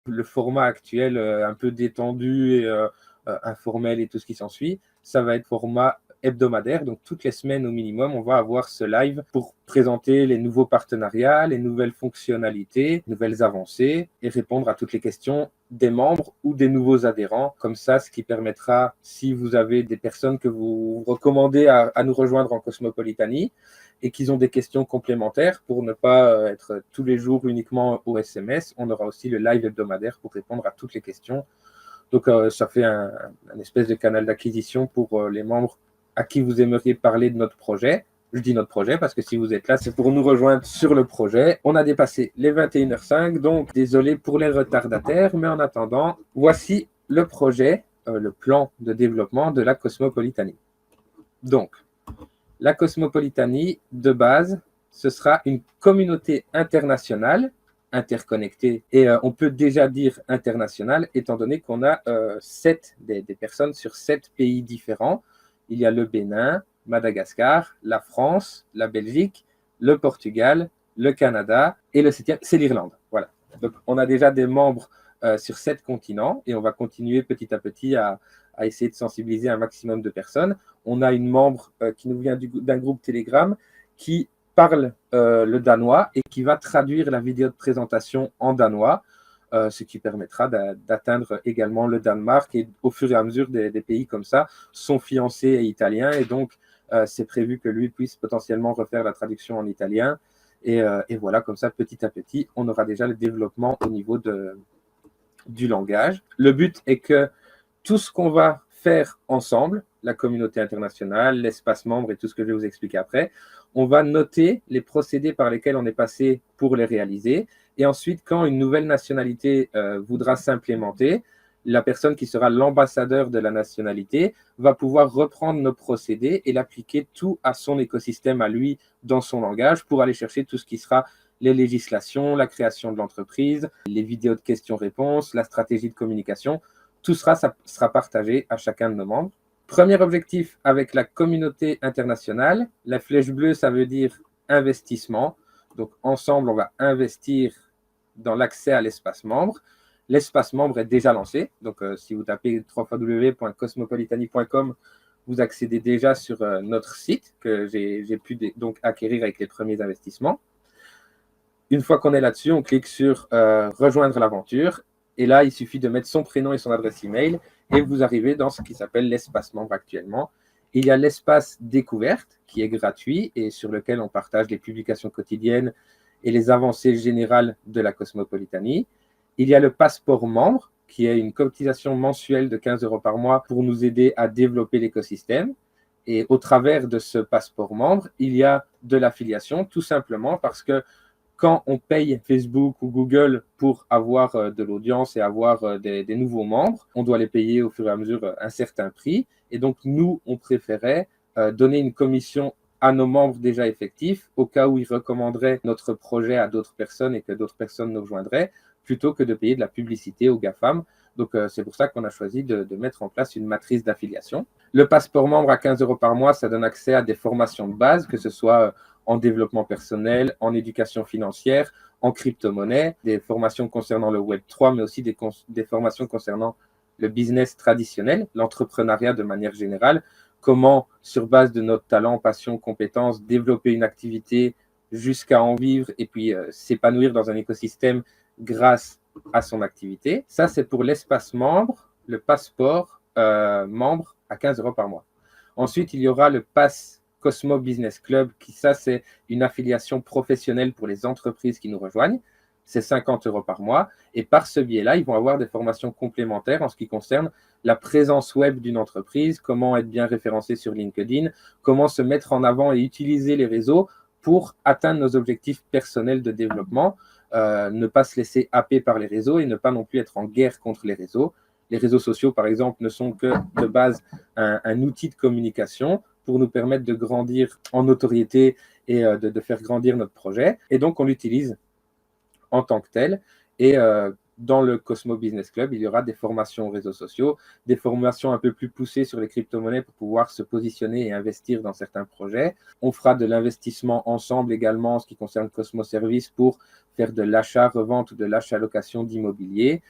Le format actuel, un peu détendu et informel et tout ce qui s'ensuit, ça va être format hebdomadaire. Donc toutes les semaines au minimum, on va avoir ce live pour présenter les nouveaux partenariats, les nouvelles fonctionnalités, nouvelles avancées et répondre à toutes les questions des membres ou des nouveaux adhérents. Comme ça, ce qui permettra, si vous avez des personnes que vous recommandez à nous rejoindre en Cosmopolitanie et qu'ils ont des questions complémentaires, pour ne pas être tous les jours uniquement au SMS, on aura aussi le live hebdomadaire pour répondre à toutes les questions. Donc, ça fait un espèce de canal d'acquisition pour les membres à qui vous aimeriez parler de notre projet. Je dis notre projet parce que si vous êtes là, c'est pour nous rejoindre sur le projet. On a dépassé les 21h05, donc désolé pour les retardataires, mais en attendant, voici le projet, le plan de développement de la Cosmopolitanie. Donc, la Cosmopolitanie, de base, ce sera une communauté internationale, interconnectée, et on peut déjà dire internationale, étant donné qu'on a des personnes sur 7 pays différents. Il y a le Bénin, Madagascar, la France, la Belgique, le Portugal, le Canada, et le 7e, c'est l'Irlande. Voilà. Donc, on a déjà des membres sur 7 continents, et on va continuer petit à petit à essayer de sensibiliser un maximum de personnes. On a une membre qui nous vient d'un groupe Telegram qui parle le danois et qui va traduire la vidéo de présentation en danois, ce qui permettra d'atteindre également le Danemark. Et au fur et à mesure des pays comme ça, son fiancé est italien et donc c'est prévu que lui puisse potentiellement refaire la traduction en italien. Et voilà, comme ça, petit à petit, on aura déjà le développement au niveau du langage. Le but est que tout ce qu'on va faire ensemble, la communauté internationale, l'espace membre et tout ce que je vais vous expliquer après, on va noter les procédés par lesquels on est passé pour les réaliser. Et ensuite, quand une nouvelle nationalité voudra s'implémenter, la personne qui sera l'ambassadeur de la nationalité va pouvoir reprendre nos procédés et l'appliquer tout à son écosystème, à lui, dans son langage, pour aller chercher tout ce qui sera les législations, la création de l'entreprise, les vidéos de questions-réponses, la stratégie de communication. Tout ça sera partagé à chacun de nos membres. Premier objectif avec la communauté internationale. La flèche bleue, ça veut dire investissement. Donc, ensemble, on va investir dans l'accès à l'espace membre. L'espace membre est déjà lancé. Donc, si vous tapez www.cosmopolitanie.com, vous accédez déjà sur notre site que j'ai pu donc acquérir avec les premiers investissements. Une fois qu'on est là-dessus, on clique sur rejoindre l'aventure. Et là, il suffit de mettre son prénom et son adresse email et vous arrivez dans ce qui s'appelle l'espace membre actuellement. Il y a l'espace découverte qui est gratuit et sur lequel on partage les publications quotidiennes et les avancées générales de la Cosmopolitanie. Il y a le passeport membre qui est une cotisation mensuelle de 15 € par mois pour nous aider à développer l'écosystème. Et au travers de ce passeport membre, il y a de l'affiliation, tout simplement parce que quand on paye Facebook ou Google pour avoir de l'audience et avoir des nouveaux membres, on doit les payer au fur et à mesure un certain prix. Et donc, nous, on préférait donner une commission à nos membres déjà effectifs, au cas où ils recommanderaient notre projet à d'autres personnes et que d'autres personnes nous rejoindraient, plutôt que de payer de la publicité aux GAFAM. Donc, c'est pour ça qu'on a choisi de mettre en place une matrice d'affiliation. Le passeport membre à 15 € par mois, ça donne accès à des formations de base, que ce soit en développement personnel, en éducation financière, en crypto-monnaie, des formations concernant le Web3, mais aussi des formations concernant le business traditionnel, l'entrepreneuriat de manière générale, comment, sur base de notre talent, passion, compétences, développer une activité jusqu'à en vivre et puis s'épanouir dans un écosystème grâce à son activité. Ça, c'est pour l'espace membre, le passeport membre à 15 € par mois. Ensuite, il y aura le pass Cosmo Business Club, qui ça, c'est une affiliation professionnelle pour les entreprises qui nous rejoignent. C'est 50 € par mois. Et par ce biais-là, ils vont avoir des formations complémentaires en ce qui concerne la présence web d'une entreprise, comment être bien référencé sur LinkedIn, comment se mettre en avant et utiliser les réseaux pour atteindre nos objectifs personnels de développement, ne pas se laisser happer par les réseaux et ne pas non plus être en guerre contre les réseaux. Les réseaux sociaux, par exemple, ne sont que de base un outil de communication pour nous permettre de grandir en notoriété et de faire grandir notre projet. Et donc, on l'utilise en tant que tel. Et dans le Cosmo Business Club, il y aura des formations aux réseaux sociaux, des formations un peu plus poussées sur les crypto-monnaies pour pouvoir se positionner et investir dans certains projets. On fera de l'investissement ensemble également en ce qui concerne Cosmo Service pour faire de l'achat-revente ou de l'achat-location d'immobilier.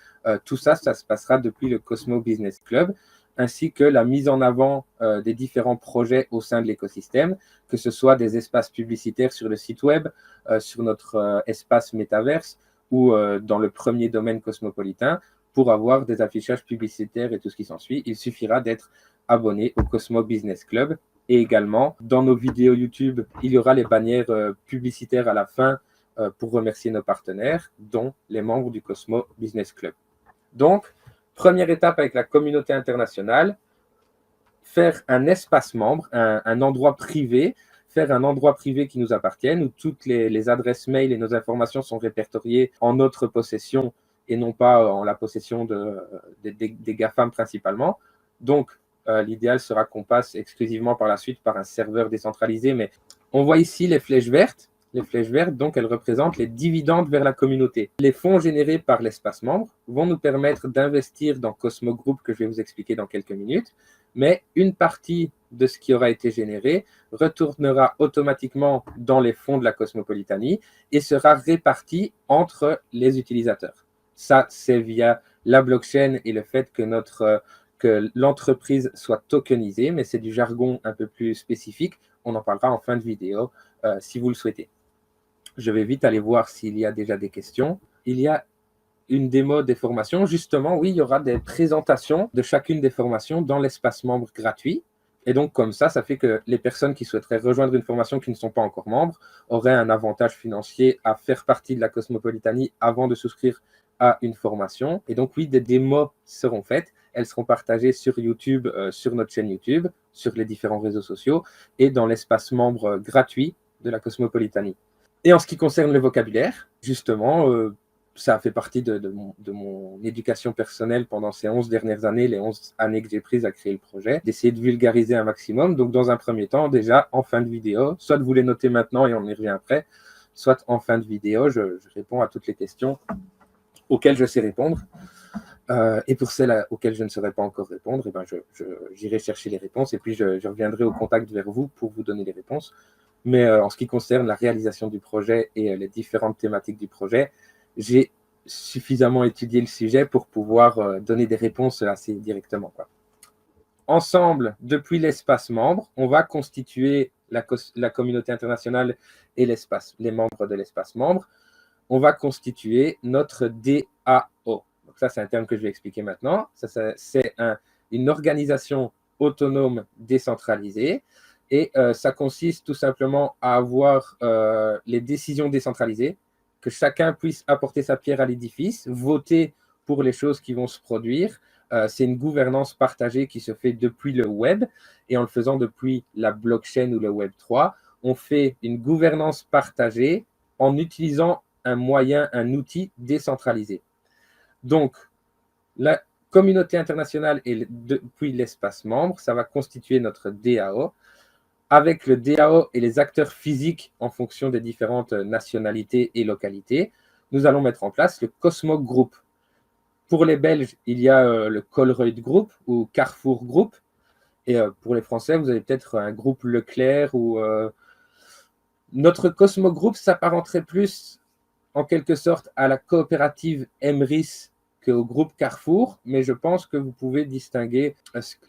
Tout ça, ça se passera depuis le Cosmo Business Club, ainsi que la mise en avant des différents projets au sein de l'écosystème, que ce soit des espaces publicitaires sur le site web, sur notre espace métaverse ou dans le premier domaine cosmopolitain. Pour avoir des affichages publicitaires et tout ce qui s'ensuit, il suffira d'être abonné au Cosmo Business Club. Et également, dans nos vidéos YouTube, il y aura les bannières publicitaires à la fin pour remercier nos partenaires, dont les membres du Cosmo Business Club. Donc, première étape avec la communauté internationale, faire un espace membre, un endroit privé, faire un endroit privé qui nous appartienne, où toutes les adresses mail et nos informations sont répertoriées en notre possession et non pas en la possession des GAFAM principalement. Donc, l'idéal sera qu'on passe exclusivement par la suite par un serveur décentralisé. Mais on voit ici les flèches vertes. Les flèches vertes, donc, elles représentent les dividendes vers la communauté. Les fonds générés par l'espace membre vont nous permettre d'investir dans Cosmo Group, que je vais vous expliquer dans quelques minutes. Mais une partie de ce qui aura été généré retournera automatiquement dans les fonds de la Cosmopolitanie et sera répartie entre les utilisateurs. Ça, c'est via la blockchain et le fait que l'entreprise soit tokenisée, mais c'est du jargon un peu plus spécifique. On en parlera en fin de vidéo si vous le souhaitez. Je vais vite aller voir s'il y a déjà des questions. Il y a une démo des formations. Justement, oui, il y aura des présentations de chacune des formations dans l'espace membre gratuit. Et donc, comme ça fait que les personnes qui souhaiteraient rejoindre une formation qui ne sont pas encore membres auraient un avantage financier à faire partie de la Cosmopolitanie avant de souscrire à une formation. Et donc, oui, des démos seront faites. Elles seront partagées sur YouTube, sur notre chaîne YouTube, sur les différents réseaux sociaux et dans l'espace membre gratuit de la Cosmopolitanie. Et en ce qui concerne le vocabulaire, justement, ça a fait partie de mon éducation personnelle pendant ces 11 dernières années, les 11 années que j'ai prises à créer le projet, d'essayer de vulgariser un maximum. Donc, dans un premier temps, déjà, en fin de vidéo, soit vous les notez maintenant et on y revient après, soit en fin de vidéo, je réponds à toutes les questions auxquelles je sais répondre. Et pour celles auxquelles je ne saurais pas encore répondre, eh ben j'irai chercher les réponses et puis je reviendrai au contact vers vous pour vous donner les réponses. Mais en ce qui concerne la réalisation du projet et les différentes thématiques du projet, j'ai suffisamment étudié le sujet pour pouvoir donner des réponses assez directement, quoi. Ensemble, depuis l'espace membre, on va constituer la communauté internationale et les membres de l'espace membre. On va constituer notre DAO. Donc ça, c'est un terme que je vais expliquer maintenant. C'est une organisation autonome décentralisée. Et ça consiste tout simplement à avoir les décisions décentralisées, que chacun puisse apporter sa pierre à l'édifice, voter pour les choses qui vont se produire. C'est une gouvernance partagée qui se fait depuis le web et en le faisant depuis la blockchain ou le Web 3, on fait une gouvernance partagée en utilisant un moyen, un outil décentralisé. Donc, la communauté internationale et depuis l'espace membre, ça va constituer notre DAO. Avec le DAO et les acteurs physiques en fonction des différentes nationalités et localités, nous allons mettre en place le Cosmo Group. Pour les Belges, il y a le Colruyt Group ou Carrefour Group. Et pour les Français, vous avez peut-être un groupe Leclerc ou notre Cosmo Group s'apparenterait plus en quelque sorte à la coopérative Emrys qu'au groupe Carrefour, mais je pense que vous pouvez distinguer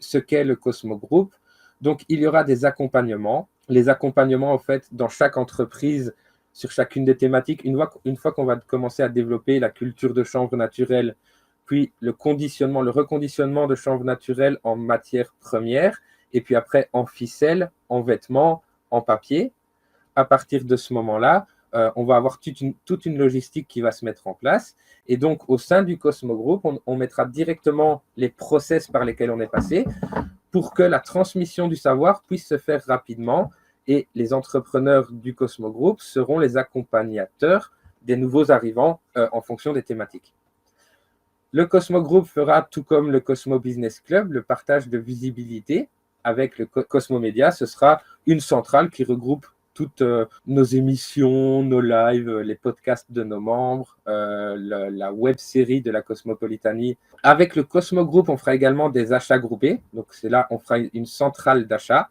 ce qu'est le Cosmo Group. Donc, il y aura des accompagnements. Les accompagnements, en fait, dans chaque entreprise, sur chacune des thématiques, une fois qu'on va commencer à développer la culture de chanvre naturelle, puis le reconditionnement de chanvre naturelle en matière première, et puis après en ficelle, en vêtements, en papier. À partir de ce moment-là, on va avoir toute une logistique qui va se mettre en place. Et donc, au sein du Cosmo Group, on mettra directement les process par lesquels on est passé pour que la transmission du savoir puisse se faire rapidement. Et les entrepreneurs du Cosmo Group seront les accompagnateurs des nouveaux arrivants en fonction des thématiques. Le Cosmo Group fera, tout comme le Cosmo Business Club, le partage de visibilité avec le Cosmo Média. Ce sera une centrale qui regroupe toutes nos émissions, nos lives, les podcasts de nos membres, la web série de la Cosmopolitanie. Avec le Cosmo Group, on fera également des achats groupés. Donc c'est là, on fera une centrale d'achat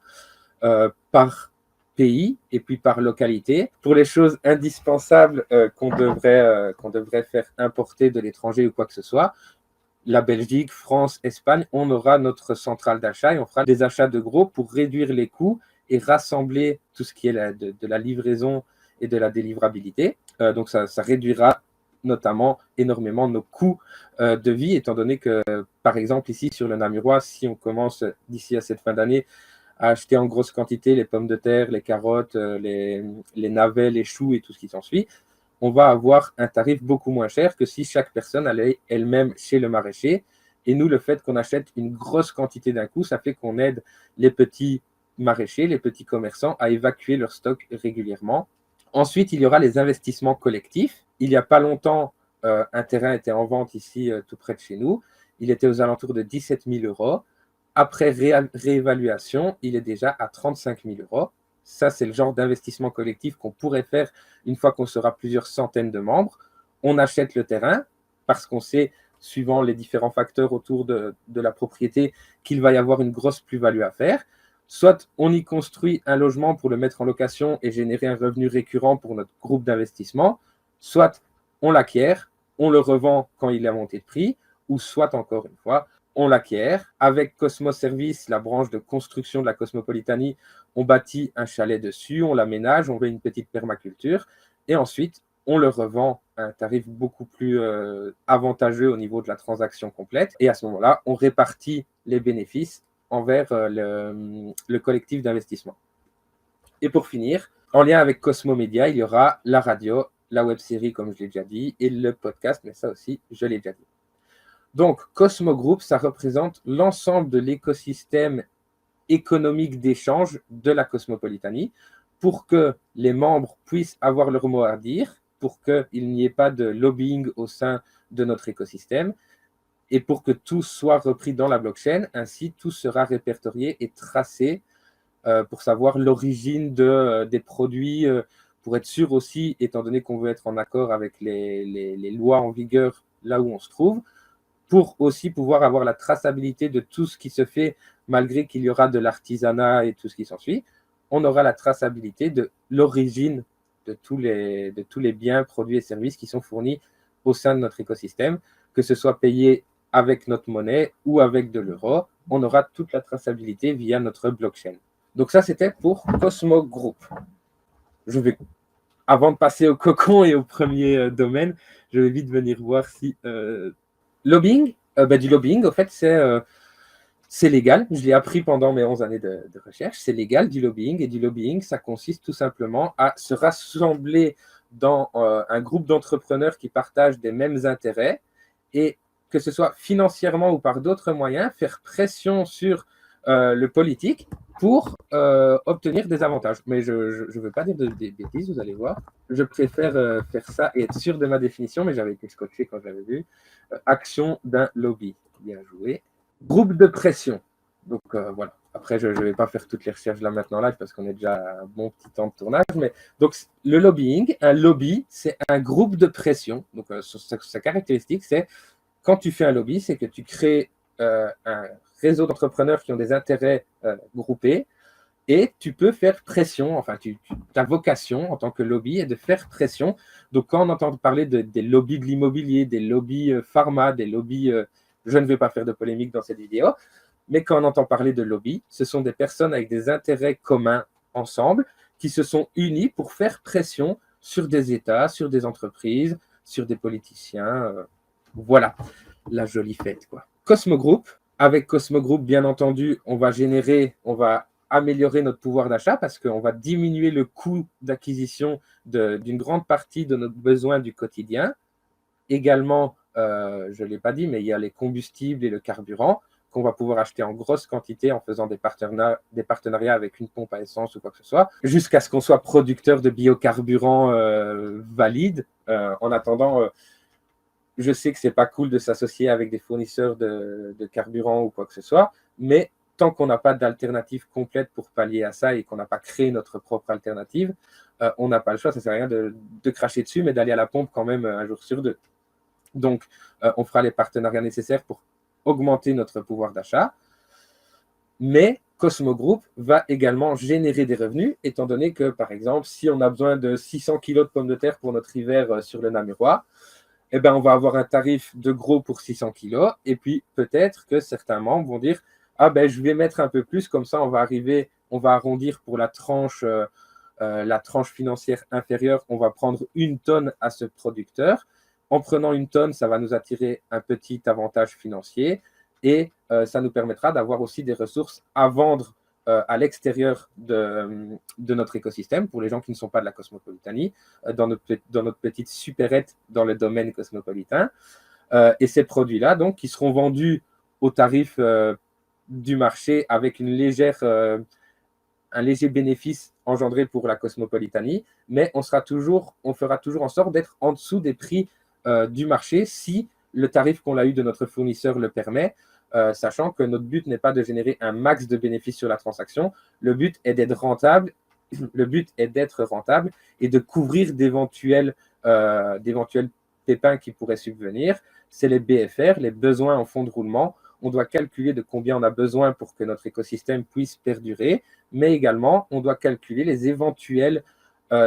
par pays et puis par localité. Pour les choses indispensables qu'on devrait faire importer de l'étranger ou quoi que ce soit, la Belgique, France, Espagne, on aura notre centrale d'achat et on fera des achats de gros pour réduire les coûts et rassembler tout ce qui est de la livraison et de la délivrabilité. Donc ça réduira notamment énormément nos coûts de vie, étant donné que, par exemple, ici sur le Namurois, si on commence d'ici à cette fin d'année à acheter en grosse quantité les pommes de terre, les carottes, les navets, les choux et tout ce qui s'ensuit, on va avoir un tarif beaucoup moins cher que si chaque personne allait elle-même chez le maraîcher. Et nous, le fait qu'on achète une grosse quantité d'un coup, ça fait qu'on aide les petits maraîchers, les petits commerçants à évacuer leur stock régulièrement. Ensuite, il y aura les investissements collectifs. Il n'y a pas longtemps, un terrain était en vente ici, tout près de chez nous. Il était aux alentours de 17 000 euros. Après réévaluation, il est déjà à 35 000 euros. Ça, c'est le genre d'investissement collectif qu'on pourrait faire une fois qu'on sera plusieurs centaines de membres. On achète le terrain parce qu'on sait, suivant les différents facteurs autour de la propriété, qu'il va y avoir une grosse plus-value à faire. Soit on y construit un logement pour le mettre en location et générer un revenu récurrent pour notre groupe d'investissement, soit on l'acquiert, on le revend quand il a monté de prix, ou soit encore une fois, on l'acquiert. Avec Cosmos Service, la branche de construction de la Cosmopolitanie, on bâtit un chalet dessus, on l'aménage, on fait une petite permaculture et ensuite on le revend à un tarif beaucoup plus avantageux au niveau de la transaction complète. Et à ce moment-là, on répartit les bénéfices envers le collectif d'investissement. Et pour finir, en lien avec Cosmo Média, il y aura la radio, la web-série, comme je l'ai déjà dit, et le podcast, mais ça aussi, je l'ai déjà dit. Donc, Cosmo Group, ça représente l'ensemble de l'écosystème économique d'échange de la Cosmopolitanie pour que les membres puissent avoir leur mot à dire, pour qu'il n'y ait pas de lobbying au sein de notre écosystème et pour que tout soit repris dans la blockchain. Ainsi, tout sera répertorié et tracé pour savoir l'origine des produits, pour être sûr aussi, étant donné qu'on veut être en accord avec les lois en vigueur là où on se trouve, pour aussi pouvoir avoir la traçabilité de tout ce qui se fait, malgré qu'il y aura de l'artisanat et tout ce qui s'ensuit. On aura la traçabilité de l'origine de tous les biens, produits et services qui sont fournis au sein de notre écosystème, que ce soit payé avec notre monnaie ou avec de l'euro. On aura toute la traçabilité via notre blockchain. Donc ça, c'était pour Cosmo Group. Avant de passer au cocon et au premier domaine, je vais vite venir voir si... Lobbying, du lobbying, au fait, c'est légal. Je l'ai appris pendant mes 11 années de recherche. C'est légal du lobbying. Et du lobbying, ça consiste tout simplement à se rassembler dans un groupe d'entrepreneurs qui partagent des mêmes intérêts et que ce soit financièrement ou par d'autres moyens, faire pression sur le politique pour obtenir des avantages. Mais je ne veux pas dire des bêtises, vous allez voir. Je préfère faire ça et être sûr de ma définition, mais j'avais été scotché quand j'avais vu. Action d'un lobby. Bien joué. Groupe de pression. Donc voilà. Après, je ne vais pas faire toutes les recherches là maintenant live parce qu'on est déjà à un bon petit temps de tournage. Mais donc le lobbying, un lobby, c'est un groupe de pression. Donc sa caractéristique, c'est quand tu fais un lobby, c'est que tu crées un réseau d'entrepreneurs qui ont des intérêts groupés et tu peux faire pression. Enfin, ta vocation en tant que lobby est de faire pression. Donc, quand on entend parler des lobbies de l'immobilier, des lobbies pharma, des lobbies, je ne vais pas faire de polémique dans cette vidéo, mais quand on entend parler de lobby, ce sont des personnes avec des intérêts communs ensemble qui se sont unis pour faire pression sur des États, sur des entreprises, sur des politiciens. Voilà, la jolie fête, quoi. Cosmo Group. Avec Cosmo Group, bien entendu, on va améliorer notre pouvoir d'achat parce qu'on va diminuer le coût d'acquisition d'une grande partie de nos besoins du quotidien. Également, je ne l'ai pas dit, mais il y a les combustibles et le carburant qu'on va pouvoir acheter en grosse quantité en faisant des partenariats avec une pompe à essence ou quoi que ce soit, jusqu'à ce qu'on soit producteur de biocarburants valides. En attendant, je sais que ce n'est pas cool de s'associer avec des fournisseurs de carburant ou quoi que ce soit, mais tant qu'on n'a pas d'alternative complète pour pallier à ça et qu'on n'a pas créé notre propre alternative, on n'a pas le choix. Ça ne sert à rien de cracher dessus, mais d'aller à la pompe quand même un jour sur deux. Donc, on fera les partenariats nécessaires pour augmenter notre pouvoir d'achat. Mais Cosmo Group va également générer des revenus, étant donné que, par exemple, si on a besoin de 600 kg de pommes de terre pour notre hiver sur le Namurois, eh ben, on va avoir un tarif de gros pour 600 kg. Et puis, peut-être que certains membres vont dire « Ah ben, je vais mettre un peu plus, comme ça, on va arrondir pour la tranche financière inférieure, on va prendre 1 tonne à ce producteur. En prenant 1 tonne, ça va nous attirer un petit avantage financier et ça nous permettra d'avoir aussi des ressources à vendre à l'extérieur de notre écosystème pour les gens qui ne sont pas de la cosmopolitanie, dans notre petite supérette dans le domaine cosmopolitain. Et ces produits-là, donc, qui seront vendus au tarif du marché avec un léger bénéfice engendré pour la cosmopolitanie, mais on fera toujours en sorte d'être en dessous des prix du marché si le tarif qu'on a eu de notre fournisseur le permet, sachant que notre but n'est pas de générer un max de bénéfices sur la transaction. Le but est d'être rentable. Le but est d'être rentable et de couvrir d'éventuels pépins qui pourraient subvenir. C'est les BFR, les besoins en fonds de roulement. On doit calculer de combien on a besoin pour que notre écosystème puisse perdurer, mais également, on doit calculer les éventuels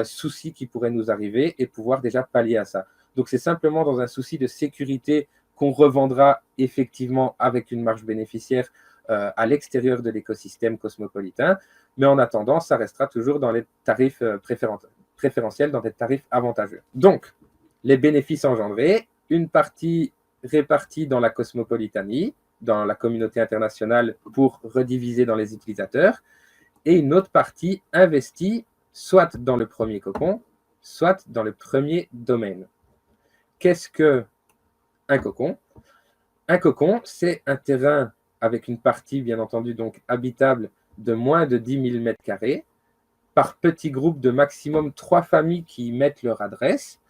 soucis qui pourraient nous arriver et pouvoir déjà pallier à ça. Donc, c'est simplement dans un souci de sécurité qu'on revendra effectivement avec une marge bénéficiaire à l'extérieur de l'écosystème cosmopolitain. Mais en attendant, ça restera toujours dans les tarifs préférentiels, dans des tarifs avantageux. Donc, les bénéfices engendrés, une partie répartie dans la cosmopolitanie, dans la communauté internationale pour rediviser dans les utilisateurs, et une autre partie investie soit dans le premier cocon, soit dans le premier domaine. Qu'est-ce qu'un cocon? Un cocon, c'est un terrain avec une partie, bien entendu, donc habitable de moins de 10 000 m², par petits groupes de maximum 3 familles qui mettent leur adresse.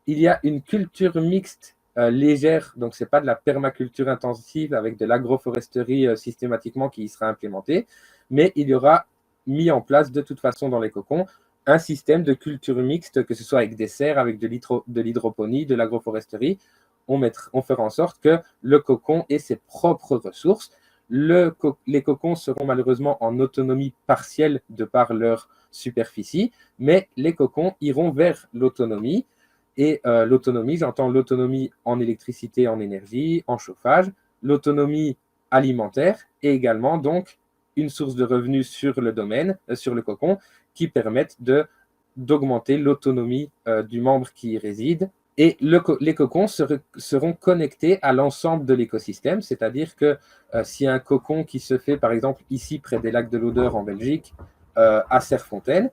Il y a une culture mixte légère, donc ce n'est pas de la permaculture intensive avec de l'agroforesterie systématiquement qui y sera implémentée, mais il y aura mis en place de toute façon dans les cocons un système de culture mixte, que ce soit avec des serres, avec de l'hydroponie, de l'agroforesterie. On fera en sorte que le cocon ait ses propres ressources. Les cocons seront malheureusement en autonomie partielle de par leur superficie, mais les cocons iront vers l'autonomie. Et l'autonomie, j'entends l'autonomie en électricité, en énergie, en chauffage, l'autonomie alimentaire et également donc une source de revenus sur le domaine, sur le cocon, qui permettent d'augmenter l'autonomie du membre qui y réside. Et les cocons seront connectés à l'ensemble de l'écosystème, c'est-à-dire que s'il y a un cocon qui se fait, par exemple, ici, près des lacs de l'Odeur en Belgique, à Serfontaine,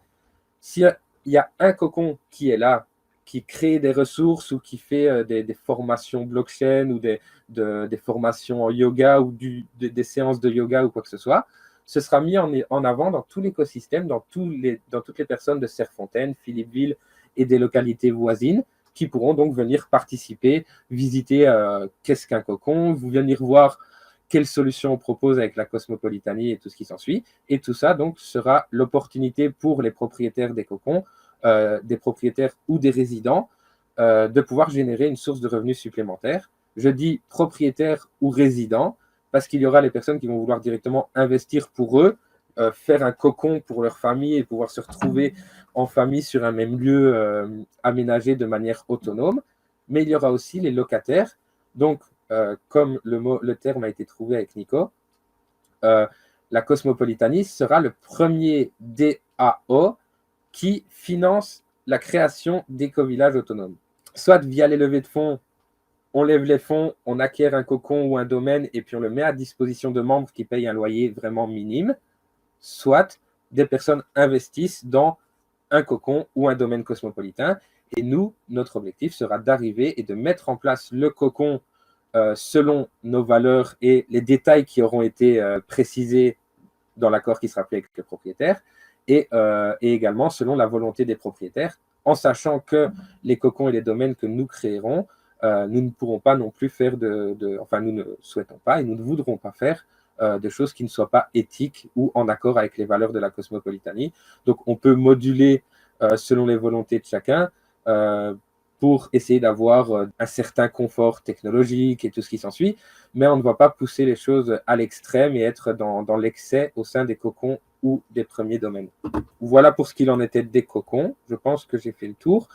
s'il y a un cocon qui est là, qui crée des ressources ou qui fait des formations blockchain ou des formations en yoga ou des séances de yoga ou quoi que ce soit, ce sera mis en avant dans tout l'écosystème, dans toutes les personnes de Serfontaine, Philippeville et des localités voisines qui pourront donc venir participer, visiter qu'est-ce qu'un cocon, venir voir quelles solutions on propose avec la cosmopolitanie et tout ce qui s'ensuit. Et tout ça donc sera l'opportunité pour les propriétaires des cocons, des propriétaires ou des résidents, de pouvoir générer une source de revenus supplémentaires. Je dis propriétaires ou résidents parce qu'il y aura les personnes qui vont vouloir directement investir pour eux, faire un cocon pour leur famille et pouvoir se retrouver en famille sur un même lieu aménagé de manière autonome. Mais il y aura aussi les locataires. Donc, comme le terme a été trouvé avec Nico, la cosmopolitanie sera le premier DAO qui finance la création d'éco-villages autonomes. Soit via les levées de fonds, on lève les fonds, on acquiert un cocon ou un domaine et puis on le met à disposition de membres qui payent un loyer vraiment minime, soit des personnes investissent dans un cocon ou un domaine cosmopolitain. Et nous, notre objectif sera d'arriver et de mettre en place le cocon selon nos valeurs et les détails qui auront été précisés dans l'accord qui sera fait avec le propriétaire et également selon la volonté des propriétaires, en sachant que les cocons et les domaines que nous créerons, nous ne pourrons pas non plus faire enfin nous ne souhaitons pas et nous ne voudrons pas faire de choses qui ne soient pas éthiques ou en accord avec les valeurs de la cosmopolitanie. Donc, on peut moduler selon les volontés de chacun pour essayer d'avoir un certain confort technologique et tout ce qui s'ensuit, mais on ne va pas pousser les choses à l'extrême et être dans l'excès au sein des cocons ou des premiers domaines. Voilà pour ce qu'il en était des cocons. Je pense que j'ai fait le tour.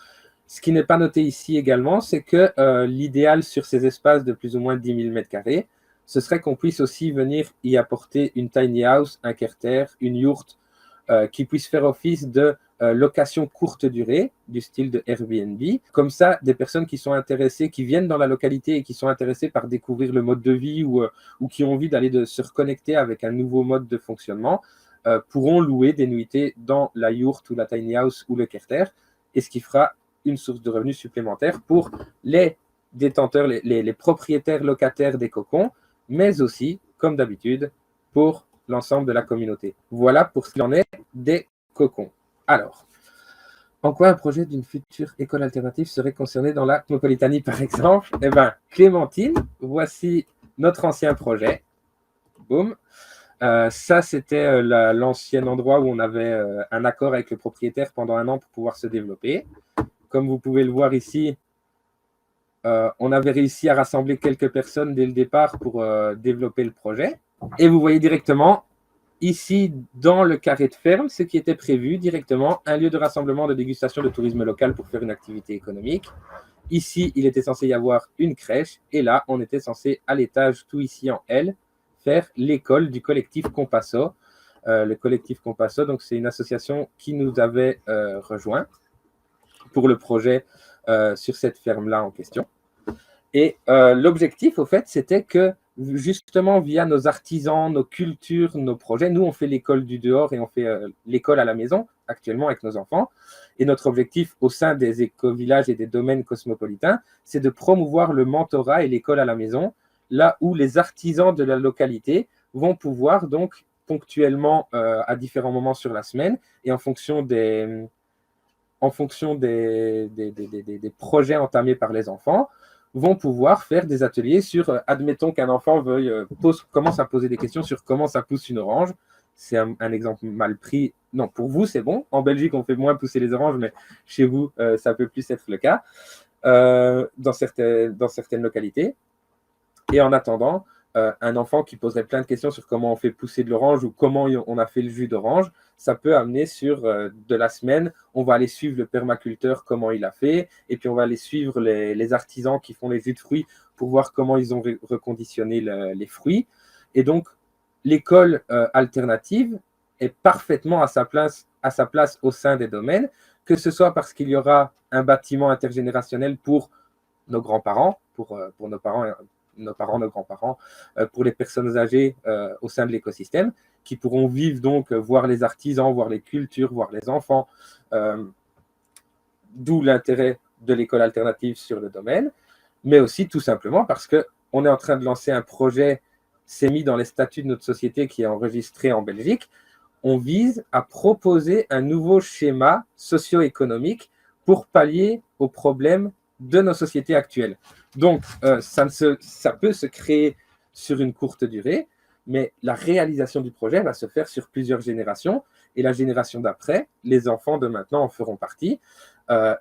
Ce qui n'est pas noté ici également, c'est que l'idéal sur ces espaces de plus ou moins 10 000 m², ce serait qu'on puisse aussi venir y apporter une tiny house, un kerter, une yourte, qui puisse faire office de location courte durée, du style de Airbnb. Comme ça, des personnes qui sont intéressées, qui viennent dans la localité et qui sont intéressées par découvrir le mode de vie ou qui ont envie d'aller se reconnecter avec un nouveau mode de fonctionnement, pourront louer des nuitées dans la yourte ou la tiny house ou le kerter, et ce qui fera une source de revenus supplémentaire pour les détenteurs, les propriétaires locataires des cocons, mais aussi, comme d'habitude, pour l'ensemble de la communauté. Voilà pour ce qu'il en est des cocons. Alors, en quoi un projet d'une future école alternative serait concerné dans la cosmopolitanie, par exemple? Eh bien, Clémentine, voici notre ancien projet. Boum. Ça, c'était l'ancien endroit où on avait un accord avec le propriétaire pendant 1 an pour pouvoir se développer. Comme vous pouvez le voir ici, on avait réussi à rassembler quelques personnes dès le départ pour développer le projet. Et vous voyez directement, ici, dans le carré de ferme, ce qui était prévu directement, un lieu de rassemblement de dégustation de tourisme local pour faire une activité économique. Ici, il était censé y avoir une crèche. Et là, on était censé, à l'étage, tout ici en L, faire l'école du collectif Compasso. Le collectif Compasso, donc c'est une association qui nous avait rejoint pour le projet sur cette ferme-là en question. Et l'objectif, au fait, c'était que justement via nos artisans, nos cultures, nos projets, nous, on fait l'école du dehors et on fait l'école à la maison, actuellement avec nos enfants. Et notre objectif au sein des éco-villages et des domaines cosmopolitains, c'est de promouvoir le mentorat et l'école à la maison, là où les artisans de la localité vont pouvoir donc ponctuellement, à différents moments sur la semaine, et en fonction des projets entamés par les enfants, vont pouvoir faire des ateliers sur, admettons qu'un enfant commence à poser des questions sur comment ça pousse une orange. C'est un exemple mal pris. Non, pour vous, c'est bon. En Belgique, on fait moins pousser les oranges, mais chez vous, ça peut plus être le cas dans certaines localités. Et en attendant, un enfant qui poserait plein de questions sur comment on fait pousser de l'orange ou comment on a fait le jus d'orange, ça peut amener sur de la semaine, on va aller suivre le permaculteur, comment il a fait, et puis on va aller suivre les artisans qui font les jus de fruits pour voir comment ils ont reconditionné les fruits. Et donc, l'école alternative est parfaitement à sa place au sein des domaines, que ce soit parce qu'il y aura un bâtiment intergénérationnel pour nos grands-parents, pour nos parents, nos grands-parents, pour les personnes âgées au sein de l'écosystème, qui pourront vivre donc, voir les artisans, voir les cultures, voir les enfants, d'où l'intérêt de l'école alternative sur le domaine, mais aussi tout simplement parce qu'on est en train de lancer un projet, c'est mis dans les statuts de notre société qui est enregistré en Belgique. On vise à proposer un nouveau schéma socio-économique pour pallier aux problèmes de nos sociétés actuelles. Donc, ça peut se créer sur une courte durée, mais la réalisation du projet va se faire sur plusieurs générations, et la génération d'après, les enfants de maintenant en feront partie.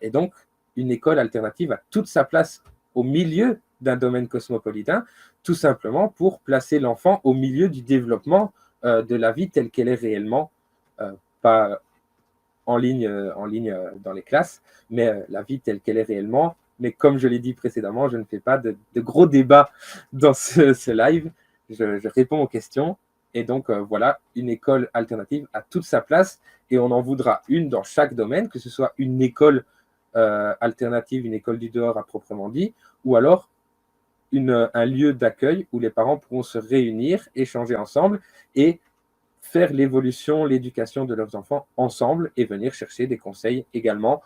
Et donc, une école alternative a toute sa place au milieu d'un domaine cosmopolitain, tout simplement pour placer l'enfant au milieu du développement de la vie telle qu'elle est réellement, pas en ligne dans les classes, mais la vie telle qu'elle est réellement. Mais comme je l'ai dit précédemment, je ne fais pas de gros débats dans ce live. Je réponds aux questions. Et donc, voilà, une école alternative a toute sa place et on en voudra une dans chaque domaine, que ce soit une école alternative, une école du dehors à proprement dit, ou alors un lieu d'accueil où les parents pourront se réunir, échanger ensemble et faire l'évolution, l'éducation de leurs enfants ensemble et venir chercher des conseils également.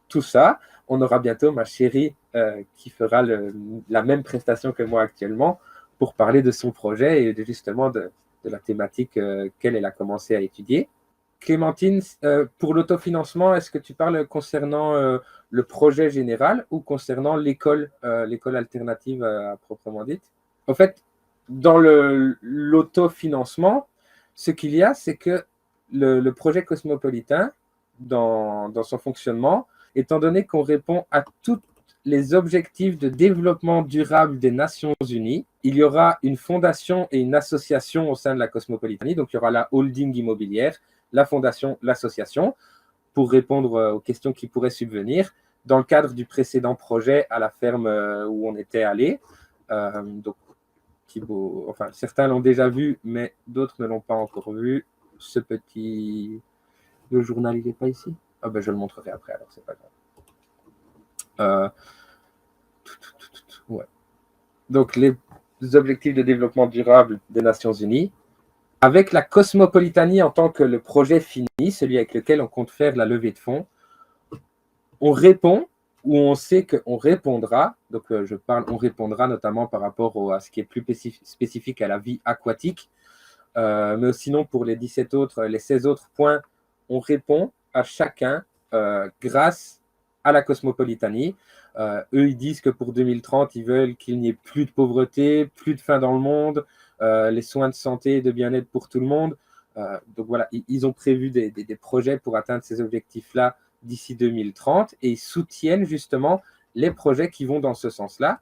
Tout ça, on aura bientôt ma chérie qui fera la même prestation que moi actuellement pour parler de son projet et justement de la thématique qu'elle a commencé à étudier. Clémentine, pour l'autofinancement, est-ce que tu parles concernant le projet général ou concernant l'école alternative à proprement dite? En fait, dans l'autofinancement, ce qu'il y a, c'est que le projet cosmopolitain, dans son fonctionnement, étant donné qu'on répond à tous les objectifs de développement durable des Nations Unies, il y aura une fondation et une association au sein de la Cosmopolitanie. Donc, il y aura la holding immobilière, la fondation, l'association, pour répondre aux questions qui pourraient subvenir dans le cadre du précédent projet à la ferme où on était allé. Donc, Thibaut, enfin, certains l'ont déjà vu, mais d'autres ne l'ont pas encore vu. Ce petit... Le journal, il n'est pas ici? Ah ben, je le montrerai après, alors c'est pas grave. Ouais. Donc, les objectifs de développement durable des Nations Unies, avec la Cosmopolitanie en tant que le projet fini, celui avec lequel on compte faire la levée de fonds, on répond ou on sait qu'on répondra, donc on répondra notamment par rapport à ce qui est plus spécifique à la vie aquatique, mais sinon pour les 16 autres points, on répond à chacun grâce à la Cosmopolitanie. Eux, ils disent que pour 2030, ils veulent qu'il n'y ait plus de pauvreté, plus de faim dans le monde, les soins de santé et de bien-être pour tout le monde. Donc voilà, ils ont prévu des projets pour atteindre ces objectifs-là d'ici 2030 et ils soutiennent justement les projets qui vont dans ce sens-là,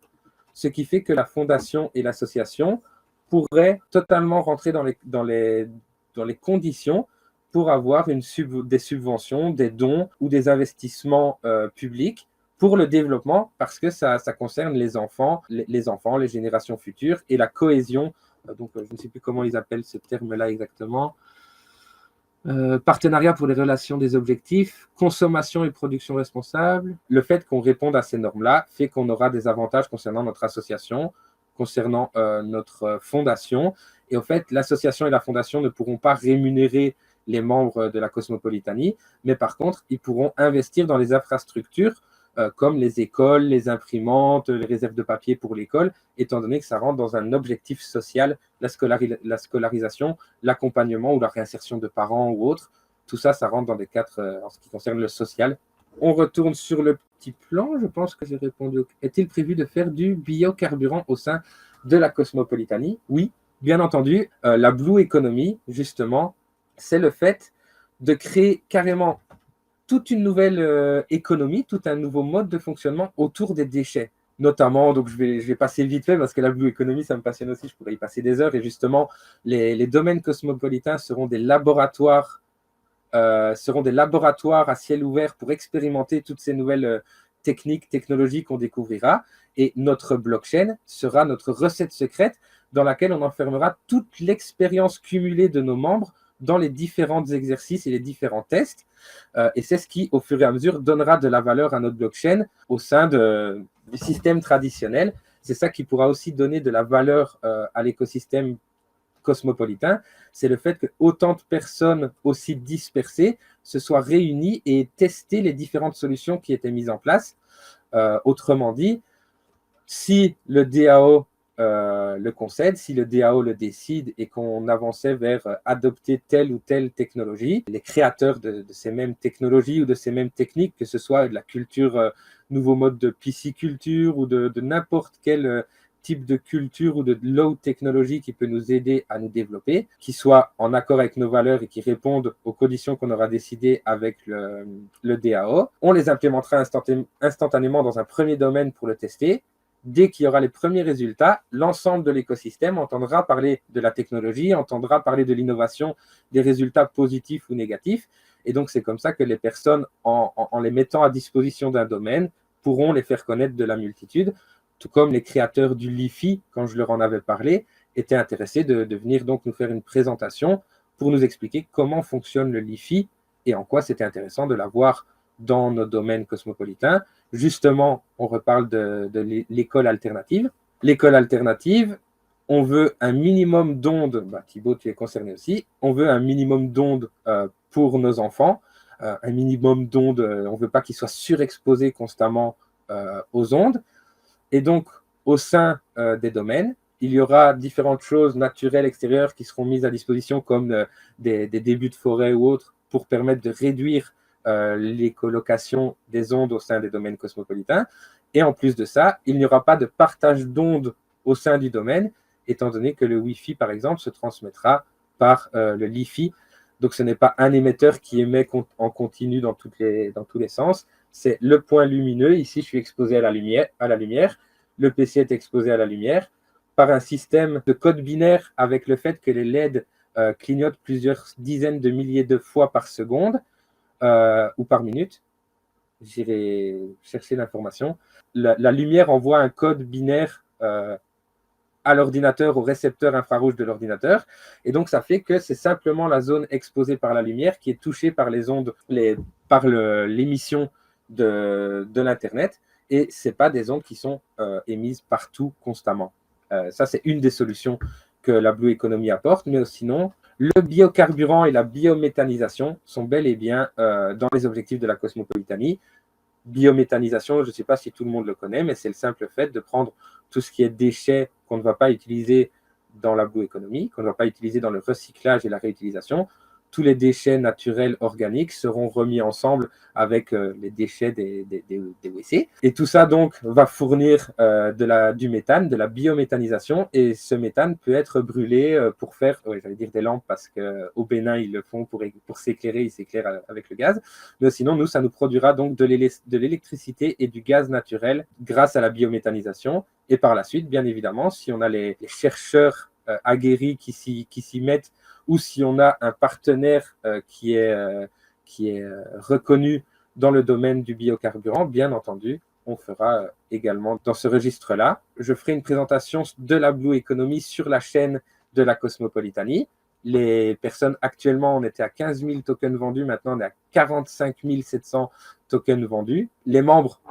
ce qui fait que la fondation et l'association pourraient totalement rentrer dans les conditions pour avoir des subventions, des dons ou des investissements publics pour le développement, parce que ça concerne les enfants, les générations futures et la cohésion. Donc, je ne sais plus comment ils appellent ce terme-là exactement. Partenariat pour les relations des objectifs, consommation et production responsable. Le fait qu'on réponde à ces normes-là fait qu'on aura des avantages concernant notre association, concernant notre fondation. Et en fait, l'association et la fondation ne pourront pas rémunérer les membres de la Cosmopolitanie, mais par contre, ils pourront investir dans les infrastructures comme les écoles, les imprimantes, les réserves de papier pour l'école, étant donné que ça rentre dans un objectif social, la scolarisation, l'accompagnement ou la réinsertion de parents ou autres. Tout ça, ça rentre dans des cadres en ce qui concerne le social. On retourne sur le petit plan. Je pense que j'ai répondu. Est-il prévu de faire du biocarburant au sein de la Cosmopolitanie? Oui, bien entendu. La Blue Economy, justement, c'est le fait de créer carrément toute une nouvelle économie, tout un nouveau mode de fonctionnement autour des déchets. Notamment, donc je vais passer vite fait parce que la Blue Economy, ça me passionne aussi, je pourrais y passer des heures. Et justement, les domaines cosmopolitains seront des laboratoires à ciel ouvert pour expérimenter toutes ces nouvelles techniques, technologies qu'on découvrira. Et notre blockchain sera notre recette secrète dans laquelle on enfermera toute l'expérience cumulée de nos membres dans les différents exercices et les différents tests. Et c'est ce qui, au fur et à mesure, donnera de la valeur à notre blockchain au sein du système traditionnel. C'est ça qui pourra aussi donner de la valeur à l'écosystème cosmopolitain. C'est le fait que autant de personnes aussi dispersées se soient réunies et testé les différentes solutions qui étaient mises en place. Autrement dit, si le DAO le concède, si le DAO le décide et qu'on avançait vers adopter telle ou telle technologie, les créateurs de ces mêmes technologies ou de ces mêmes techniques, que ce soit de la culture, nouveau mode de pisciculture ou de n'importe quel type de culture ou de low technologie qui peut nous aider à nous développer, qui soit en accord avec nos valeurs et qui répondent aux conditions qu'on aura décidées avec le DAO. On les implémentera instantanément dans un premier domaine pour le tester. Dès qu'il y aura les premiers résultats, l'ensemble de l'écosystème entendra parler de la technologie, entendra parler de l'innovation, des résultats positifs ou négatifs. Et donc, c'est comme ça que les personnes, en les mettant à disposition d'un domaine, pourront les faire connaître de la multitude, tout comme les créateurs du LiFi, quand je leur en avais parlé, étaient intéressés de venir donc nous faire une présentation pour nous expliquer comment fonctionne le LiFi et en quoi c'était intéressant de l'avoir dans nos domaines cosmopolitains. Justement, on reparle de l'école alternative. L'école alternative, on veut un minimum d'ondes, Thibaut, tu es concerné aussi, on veut un minimum d'ondes pour nos enfants, un minimum d'ondes, on ne veut pas qu'ils soient surexposés constamment aux ondes. Et donc, au sein des domaines, il y aura différentes choses naturelles extérieures qui seront mises à disposition, comme des débits de forêt ou autres, pour permettre de réduire les colocations des ondes au sein des domaines cosmopolitains. Et en plus de ça, il n'y aura pas de partage d'ondes au sein du domaine. étant donné que le Wi-Fi, par exemple, se transmettra par le Li-Fi. Donc, ce n'est pas un émetteur qui émet en continu dans tous les sens. C'est le point lumineux. Ici, je suis exposé à la lumière. Le PC est exposé à la lumière par un système de code binaire avec le fait que les LED clignotent plusieurs dizaines de milliers de fois par seconde ou par minute. J'irai chercher l'information. La lumière envoie un code binaire à l'ordinateur, au récepteur infrarouge de l'ordinateur. Et donc, ça fait que c'est simplement la zone exposée par la lumière qui est touchée par les ondes, par l'émission de l'Internet. Et ce n'est pas des ondes qui sont émises partout constamment. Ça, c'est une des solutions que la Blue Economy apporte. Mais sinon, le biocarburant et la biométhanisation sont bel et bien dans les objectifs de la cosmopolitanie. Biométhanisation, je ne sais pas si tout le monde le connaît, mais c'est le simple fait de prendre tout ce qui est déchets qu'on ne va pas utiliser dans la Blue Economy, qu'on ne va pas utiliser dans le recyclage et la réutilisation. Tous les déchets naturels organiques seront remis ensemble avec les déchets des WC. Et tout ça, donc, va fournir du méthane, de la biométhanisation. Et ce méthane peut être brûlé pour faire, j'allais dire des lampes, parce qu'au Bénin, ils le font pour s'éclairer, ils s'éclairent avec le gaz. Mais sinon, nous, ça nous produira donc de l'électricité et du gaz naturel grâce à la biométhanisation. Et par la suite, bien évidemment, si on a les chercheurs aguerris qui s'y mettent, ou si on a un partenaire qui est reconnu dans le domaine du biocarburant, bien entendu, on fera également dans ce registre-là. Je ferai une présentation de la Blue Economy sur la chaîne de la Cosmopolitanie. Les personnes, actuellement, on était à 15 000 tokens vendus, maintenant on est à 45 700 tokens vendus. Les membres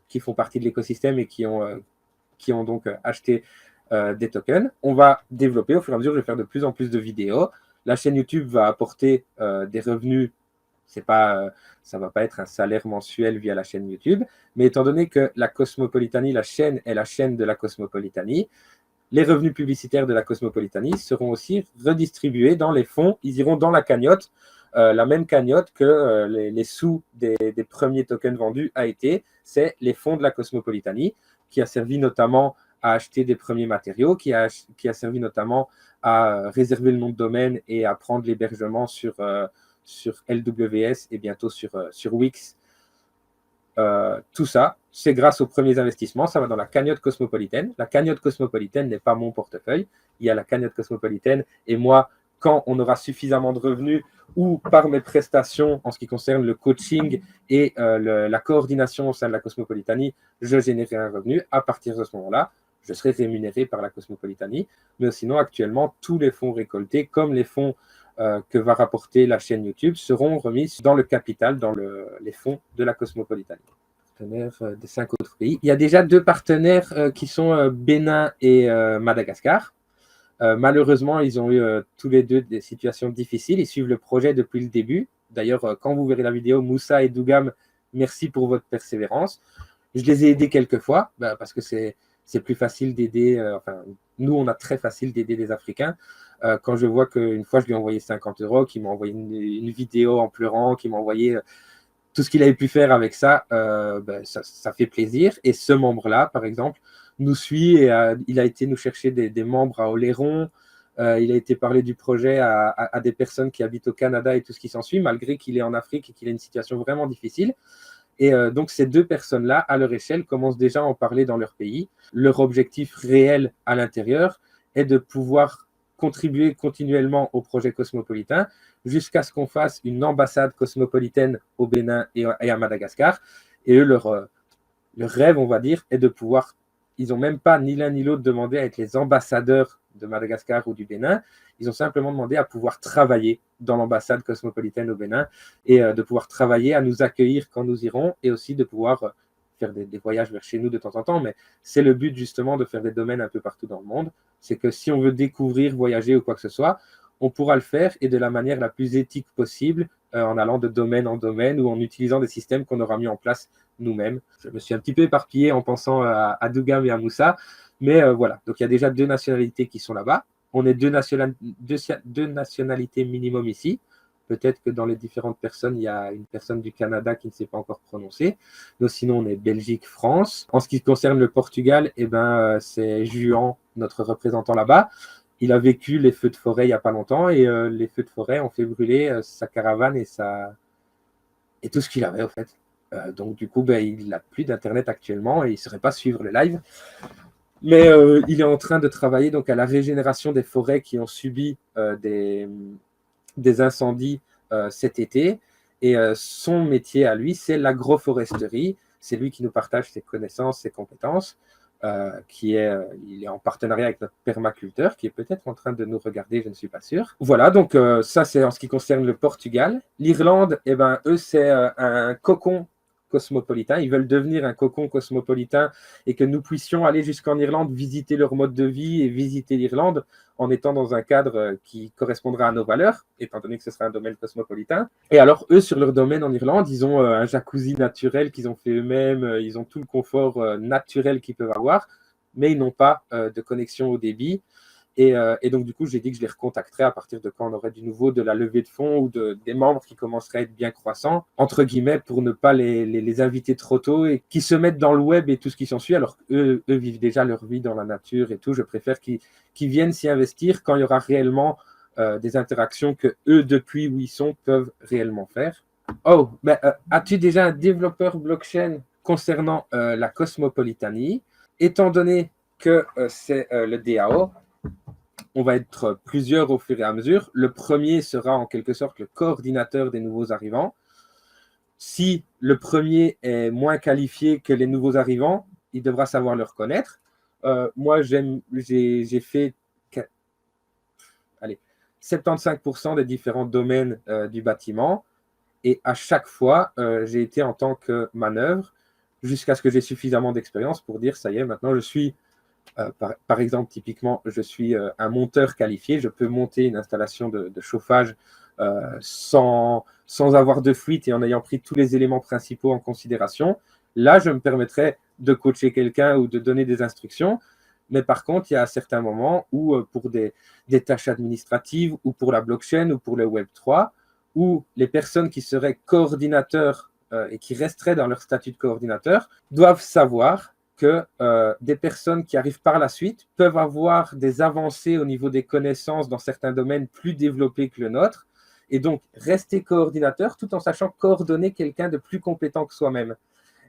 qui font partie de l'écosystème et qui ont donc acheté des tokens. On va développer au fur et à mesure, je vais faire de plus en plus de vidéos. La chaîne YouTube va apporter des revenus. Ça ne va pas être un salaire mensuel via la chaîne YouTube, mais étant donné que la Cosmopolitanie, la chaîne est la chaîne de la Cosmopolitanie, les revenus publicitaires de la Cosmopolitanie seront aussi redistribués dans les fonds. Ils iront dans la cagnotte, la même cagnotte que les sous des premiers tokens vendus a été. C'est les fonds de la Cosmopolitanie qui a servi notamment à acheter des premiers matériaux, qui a servi notamment à réserver le nom de domaine et à prendre l'hébergement sur LWS et bientôt sur Wix. Tout ça, c'est grâce aux premiers investissements. Ça va dans la cagnotte cosmopolitaine. La cagnotte cosmopolitaine n'est pas mon portefeuille. Il y a la cagnotte cosmopolitaine et moi, quand on aura suffisamment de revenus ou par mes prestations en ce qui concerne le coaching et la coordination au sein de la Cosmopolitanie, je générerai un revenu. À partir de ce moment-là, je serai rémunéré par la Cosmopolitanie. Mais sinon, actuellement, tous les fonds récoltés, comme les fonds que va rapporter la chaîne YouTube, seront remis dans le capital, dans les fonds de la Cosmopolitanie. Partenaires de 5 autres pays. Il y a déjà 2 partenaires qui sont Bénin et Madagascar. Malheureusement, ils ont eu tous les 2 des situations difficiles. Ils suivent le projet depuis le début. D'ailleurs, quand vous verrez la vidéo, Moussa et Dougam, merci pour votre persévérance. Je les ai aidés quelques fois parce que c'est plus facile d'aider. Nous, on a très facile d'aider les Africains. Quand je vois qu'une fois, je lui ai envoyé 50 €, qu'il m'a envoyé une vidéo en pleurant, qu'il m'a envoyé tout ce qu'il avait pu faire avec ça, ça fait plaisir. Et ce membre-là, par exemple, nous suit et il a été nous chercher des membres à Oléron. Il a été parler du projet à des personnes qui habitent au Canada et tout ce qui s'ensuit, malgré qu'il est en Afrique et qu'il a une situation vraiment difficile. Et donc, ces 2 personnes-là, à leur échelle, commencent déjà à en parler dans leur pays. Leur objectif réel à l'intérieur est de pouvoir contribuer continuellement au projet cosmopolitain jusqu'à ce qu'on fasse une ambassade cosmopolitaine au Bénin et à Madagascar. Et eux, leur rêve, on va dire, est de pouvoir... Ils n'ont même pas ni l'un ni l'autre demandé à être les ambassadeurs de Madagascar ou du Bénin. Ils ont simplement demandé à pouvoir travailler dans l'ambassade cosmopolitaine au Bénin et de pouvoir travailler, à nous accueillir quand nous irons et aussi de pouvoir faire des voyages vers chez nous de temps en temps. Mais c'est le but justement de faire des domaines un peu partout dans le monde. C'est que si on veut découvrir, voyager ou quoi que ce soit, on pourra le faire et de la manière la plus éthique possible en allant de domaine en domaine ou en utilisant des systèmes qu'on aura mis en place nous-mêmes. Je me suis un petit peu éparpillé en pensant à Dougam et à Moussa, mais voilà. Donc il y a déjà 2 nationalités qui sont là-bas. On est 2 nationalités minimum ici. Peut-être que dans les différentes personnes, il y a une personne du Canada qui ne s'est pas encore prononcée. Nous, sinon, on est Belgique, France. En ce qui concerne le Portugal, c'est Juan, notre représentant là-bas. Il a vécu les feux de forêt il n'y a pas longtemps et les feux de forêt ont fait brûler sa caravane et tout ce qu'il avait, au fait. Donc, du coup, il n'a plus d'Internet actuellement et il ne saurait pas suivre le live. Mais il est en train de travailler donc, à la régénération des forêts qui ont subi des incendies cet été. Et son métier à lui, c'est l'agroforesterie. C'est lui qui nous partage ses connaissances, ses compétences. Il est en partenariat avec notre permaculteur, qui est peut-être en train de nous regarder, je ne suis pas sûr. Voilà, donc ça, c'est en ce qui concerne le Portugal. L'Irlande, eux, c'est un cocon cosmopolitain. Ils veulent devenir un cocon cosmopolitain et que nous puissions aller jusqu'en Irlande, visiter leur mode de vie et visiter l'Irlande en étant dans un cadre qui correspondra à nos valeurs, étant donné que ce sera un domaine cosmopolitain. Et alors, eux, sur leur domaine en Irlande, ils ont un jacuzzi naturel qu'ils ont fait eux-mêmes, ils ont tout le confort naturel qu'ils peuvent avoir, mais ils n'ont pas de connexion au débit. Et donc, du coup, j'ai dit que je les recontacterais à partir de quand on aurait du nouveau, de la levée de fonds ou des membres qui commenceraient à être bien croissants, entre guillemets, pour ne pas les inviter trop tôt et qui se mettent dans le web et tout ce qui s'ensuit. Alors eux vivent déjà leur vie dans la nature et tout. Je préfère qu'ils viennent s'y investir quand il y aura réellement des interactions que eux, depuis où ils sont, peuvent réellement faire. Oh, as-tu déjà un développeur blockchain concernant la Cosmopolitanie? Étant donné que c'est le DAO, on va être plusieurs au fur et à mesure. Le premier sera en quelque sorte le coordinateur des nouveaux arrivants. Si le premier est moins qualifié que les nouveaux arrivants, il devra savoir le reconnaître. Moi, j'ai fait 75% des différents domaines du bâtiment. Et à chaque fois, j'ai été en tant que manœuvre jusqu'à ce que j'ai suffisamment d'expérience pour dire, ça y est, maintenant je suis par exemple, typiquement, je suis un monteur qualifié. Je peux monter une installation de chauffage sans avoir de fuite et en ayant pris tous les éléments principaux en considération. Là, je me permettrais de coacher quelqu'un ou de donner des instructions. Mais par contre, il y a certains moments où, pour des tâches administratives ou pour la blockchain ou pour le Web3, où les personnes qui seraient coordinateurs et qui resteraient dans leur statut de coordinateur doivent savoir que des personnes qui arrivent par la suite peuvent avoir des avancées au niveau des connaissances dans certains domaines plus développés que le nôtre, et donc rester coordinateur tout en sachant coordonner quelqu'un de plus compétent que soi-même.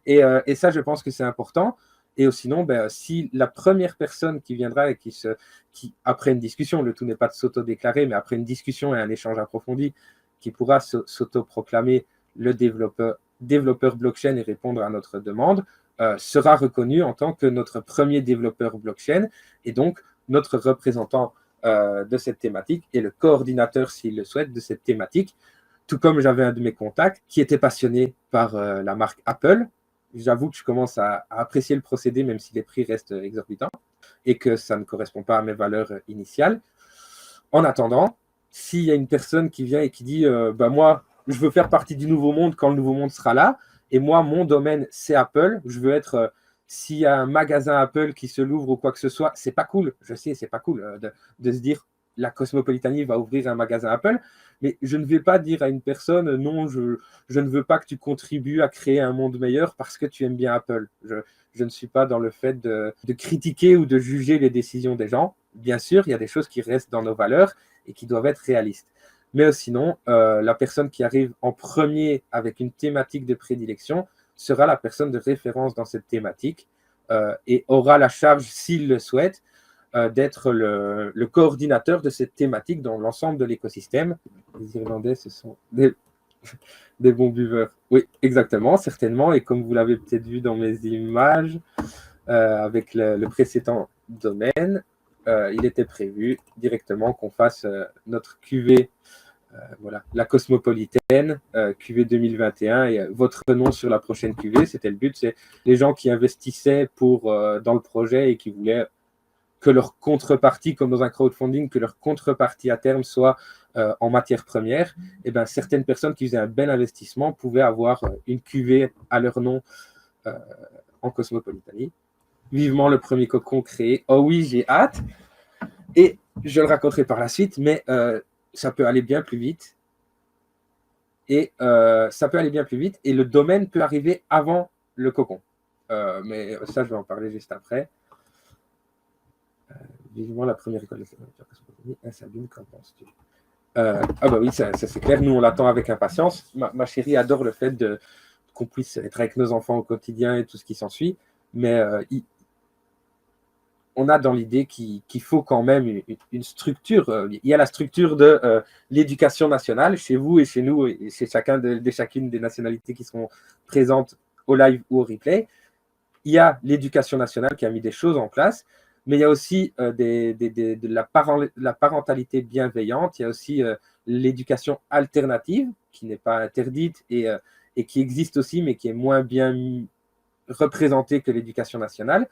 Et ça, je pense que c'est important. Et sinon, si la première personne qui viendra et qui après une discussion, le tout n'est pas de s'auto-déclarer, mais après une discussion et un échange approfondi, qui pourra s'auto-proclamer le développeur blockchain et répondre à notre demande, sera reconnu en tant que notre premier développeur blockchain et donc notre représentant de cette thématique et le coordinateur, s'il le souhaite, de cette thématique. Tout comme j'avais un de mes contacts qui était passionné par la marque Apple. J'avoue que je commence à apprécier le procédé, même si les prix restent exorbitants et que ça ne correspond pas à mes valeurs initiales. En attendant, s'il y a une personne qui vient et qui dit moi, je veux faire partie du nouveau monde quand le nouveau monde sera là, et moi, mon domaine, c'est Apple. Je veux être, s'il y a un magasin Apple qui se l'ouvre ou quoi que ce soit, c'est pas cool. Je sais, c'est pas cool de se dire la Cosmopolitanie va ouvrir un magasin Apple, mais je ne vais pas dire à une personne non, je ne veux pas que tu contribues à créer un monde meilleur parce que tu aimes bien Apple. Je ne suis pas dans le fait de critiquer ou de juger les décisions des gens. Bien sûr, il y a des choses qui restent dans nos valeurs et qui doivent être réalistes. Mais sinon, la personne qui arrive en premier avec une thématique de prédilection sera la personne de référence dans cette thématique et aura la charge, s'il le souhaite, d'être le coordinateur de cette thématique dans l'ensemble de l'écosystème. Les Irlandais, ce sont des bons buveurs. Oui, exactement, certainement. Et comme vous l'avez peut-être vu dans mes images, avec le précédent domaine, il était prévu directement qu'on fasse notre cuvée, voilà, la Cosmopolitaine, cuvée 2021, et votre nom sur la prochaine cuvée. C'était le but, c'est les gens qui investissaient dans le projet et qui voulaient que leur contrepartie, comme dans un crowdfunding, que leur contrepartie à terme soit en matière première. Et certaines personnes qui faisaient un bel investissement pouvaient avoir une cuvée à leur nom en Cosmopolitanie. Vivement le premier cocon créé. Oh oui, j'ai hâte. Et je le raconterai par la suite, mais ça peut aller bien plus vite. et ça peut aller bien plus vite, et le domaine peut arriver avant le cocon. Mais ça, je vais en parler juste après. Vivement la première école de Sabine, qu'en penses-tu? Ah bah oui, ça c'est clair, nous on l'attend avec impatience. Ma chérie adore le fait qu'on puisse être avec nos enfants au quotidien et tout ce qui s'ensuit, mais on a dans l'idée qu'il faut quand même une structure. Il y a la structure de l'éducation nationale chez vous et chez nous et chez chacune des nationalités qui seront présentes au live ou au replay. Il y a l'éducation nationale qui a mis des choses en place, mais il y a aussi de la parentalité bienveillante, il y a aussi l'éducation alternative qui n'est pas interdite et qui existe aussi, mais qui est moins bien représentée que l'éducation nationale.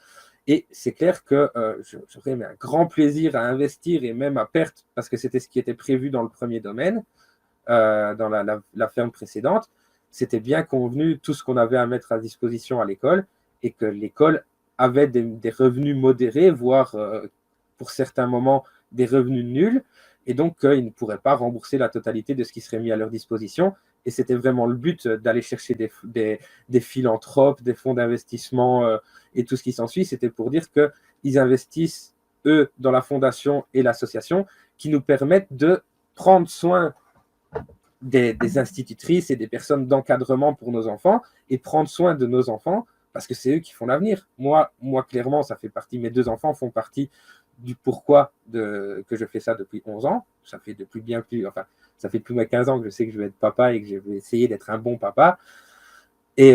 Et c'est clair que j'aurais un grand plaisir à investir et même à perte, parce que c'était ce qui était prévu dans le premier domaine, dans la ferme précédente. C'était bien convenu tout ce qu'on avait à mettre à disposition à l'école et que l'école avait des revenus modérés, voire pour certains moments des revenus nuls, et donc ils ne pourraient pas rembourser la totalité de ce qui serait mis à leur disposition. Et c'était vraiment le but d'aller chercher des philanthropes, des fonds d'investissement et tout ce qui s'ensuit. C'était pour dire qu'ils investissent, eux, dans la fondation et l'association, qui nous permettent de prendre soin des institutrices et des personnes d'encadrement pour nos enfants et prendre soin de nos enfants parce que c'est eux qui font l'avenir. Moi, clairement, ça fait partie, mes deux enfants font partie du pourquoi que je fais ça depuis 11 ans. Ça fait ça fait plus de 15 ans que je sais que je vais être papa et que je vais essayer d'être un bon papa. Et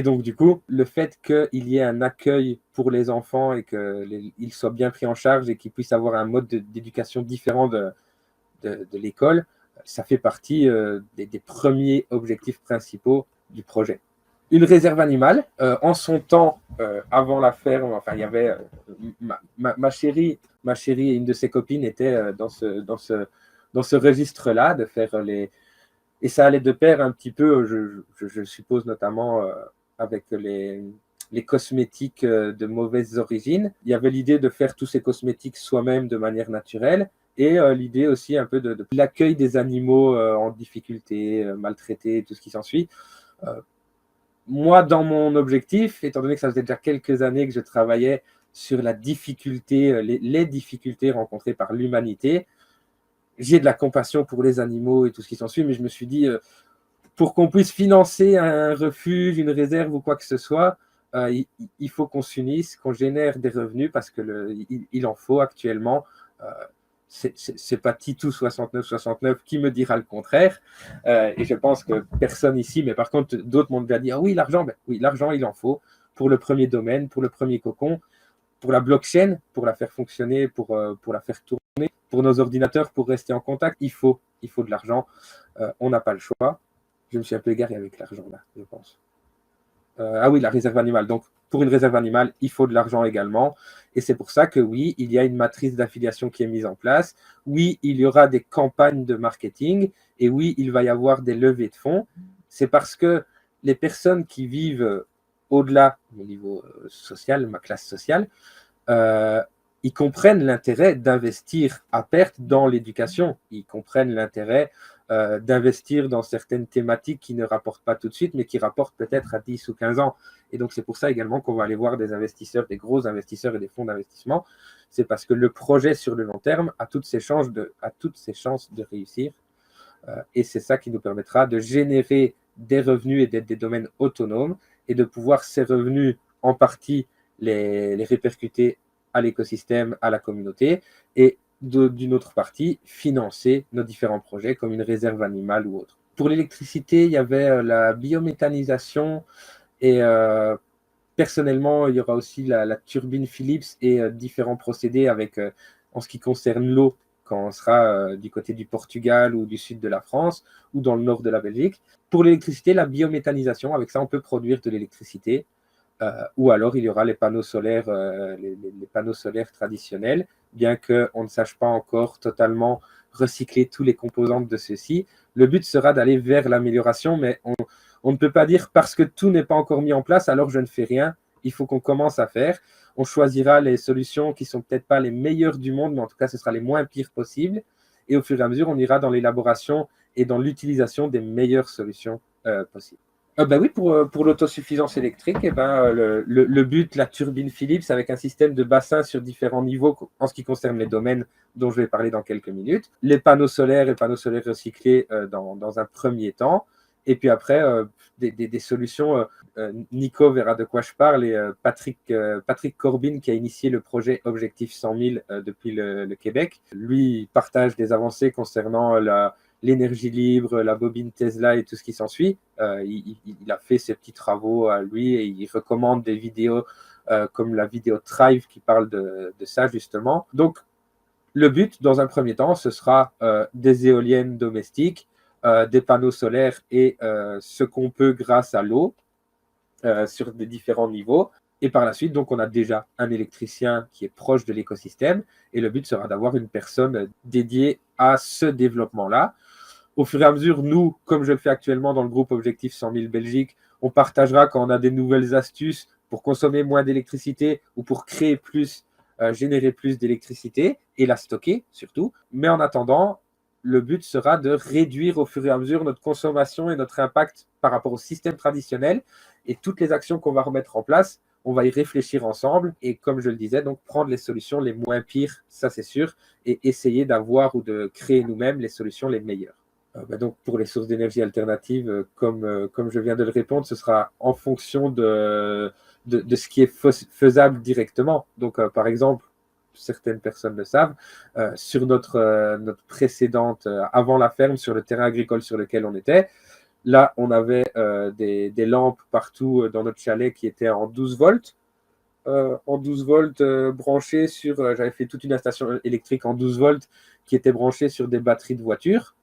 donc, du coup, le fait qu'il y ait un accueil pour les enfants et qu'ils soient bien pris en charge et qu'ils puissent avoir un mode d'éducation différent de l'école, ça fait partie des premiers objectifs principaux du projet. Une réserve animale, en son temps, avant la ferme, enfin, il y avait ma chérie et une de ses copines étaient dans ce registre-là, de faire et ça allait de pair un petit peu, je suppose notamment avec les cosmétiques de mauvaise origine. Il y avait l'idée de faire tous ces cosmétiques soi-même de manière naturelle, et l'idée aussi un peu de l'accueil des animaux en difficulté, maltraités, tout ce qui s'ensuit. Moi, dans mon objectif, étant donné que ça faisait déjà quelques années que je travaillais sur la difficulté, les difficultés rencontrées par l'humanité, j'ai de la compassion pour les animaux et tout ce qui s'ensuit, mais je me suis dit, pour qu'on puisse financer un refuge, une réserve ou quoi que ce soit, il faut qu'on s'unisse, qu'on génère des revenus, parce qu'il en faut actuellement. C'est pas Titou 69 qui me dira le contraire, et je pense que personne ici, mais par contre d'autres m'ont déjà dit ah oui, l'argent, oui, l'argent il en faut pour le premier domaine, pour le premier cocon, pour la blockchain, pour la faire fonctionner, pour la faire tourner, pour nos ordinateurs, pour rester en contact, il faut de l'argent. On n'a pas le choix. Je me suis un peu égaré avec l'argent là, je pense. Ah oui, la réserve animale. Donc, pour une réserve animale, il faut de l'argent également. Et c'est pour ça que oui, il y a une matrice d'affiliation qui est mise en place. Oui, il y aura des campagnes de marketing. Et oui, il va y avoir des levées de fonds. C'est parce que les personnes qui vivent au-delà du niveau social, ma classe sociale, ils comprennent l'intérêt d'investir à perte dans l'éducation. Ils comprennent l'intérêt d'investir dans certaines thématiques qui ne rapportent pas tout de suite, mais qui rapportent peut-être à 10 ou 15 ans. Et donc, c'est pour ça également qu'on va aller voir des investisseurs, des gros investisseurs et des fonds d'investissement. C'est parce que le projet sur le long terme a toutes ses chances de réussir. Et c'est ça qui nous permettra de générer des revenus et d'être des domaines autonomes et de pouvoir ces revenus en partie les répercuter à l'écosystème, à la communauté, et d'une autre partie, financer nos différents projets comme une réserve animale ou autre. Pour l'électricité, il y avait la biométhanisation et personnellement, il y aura aussi la turbine Philips et différents procédés avec, en ce qui concerne l'eau, quand on sera du côté du Portugal ou du sud de la France ou dans le nord de la Belgique. Pour l'électricité, la biométhanisation, avec ça, on peut produire de l'électricité. Ou alors il y aura les panneaux solaires, les panneaux solaires traditionnels, bien qu'on ne sache pas encore totalement recycler tous les composantes de ceux-ci. Le but sera d'aller vers l'amélioration, mais on ne peut pas dire parce que tout n'est pas encore mis en place, alors je ne fais rien. Il faut qu'on commence à faire. On choisira les solutions qui ne sont peut-être pas les meilleures du monde, mais en tout cas, ce sera les moins pires possibles. Et au fur et à mesure, on ira dans l'élaboration et dans l'utilisation des meilleures solutions possibles. Oui, pour l'autosuffisance électrique, le but, la turbine Philips avec un système de bassin sur différents niveaux en ce qui concerne les domaines dont je vais parler dans quelques minutes. Les panneaux solaires et panneaux solaires recyclés dans un premier temps. Et puis après, des solutions. Nico verra de quoi je parle et Patrick Corbin qui a initié le projet Objectif 100 000 depuis le Québec. Lui partage des avancées concernant l'énergie libre, la bobine Tesla et tout ce qui s'ensuit. Il a fait ses petits travaux à lui et il recommande des vidéos comme la vidéo Thrive qui parle de ça justement. Donc, le but, dans un premier temps, ce sera des éoliennes domestiques, des panneaux solaires et ce qu'on peut grâce à l'eau sur des différents niveaux. Et par la suite, donc, on a déjà un électricien qui est proche de l'écosystème et le but sera d'avoir une personne dédiée à ce développement-là. Au fur et à mesure, nous, comme je le fais actuellement dans le groupe Objectif 100 000 Belgique, on partagera quand on a des nouvelles astuces pour consommer moins d'électricité ou pour créer plus, générer plus d'électricité et la stocker surtout. Mais en attendant, le but sera de réduire au fur et à mesure notre consommation et notre impact par rapport au système traditionnel et toutes les actions qu'on va remettre en place. On va y réfléchir ensemble et comme je le disais, donc prendre les solutions les moins pires, ça c'est sûr, et essayer d'avoir ou de créer nous-mêmes les solutions les meilleures. Donc pour les sources d'énergie alternatives, comme je viens de le répondre, ce sera en fonction de ce qui est faisable directement. Donc par exemple, certaines personnes le savent, sur notre précédente, avant la ferme, sur le terrain agricole sur lequel on était, là on avait des lampes partout dans notre chalet qui étaient en 12 volts. En 12 volts branchées sur, j'avais fait toute une installation électrique en 12 volts qui était branchée sur des batteries de voitures.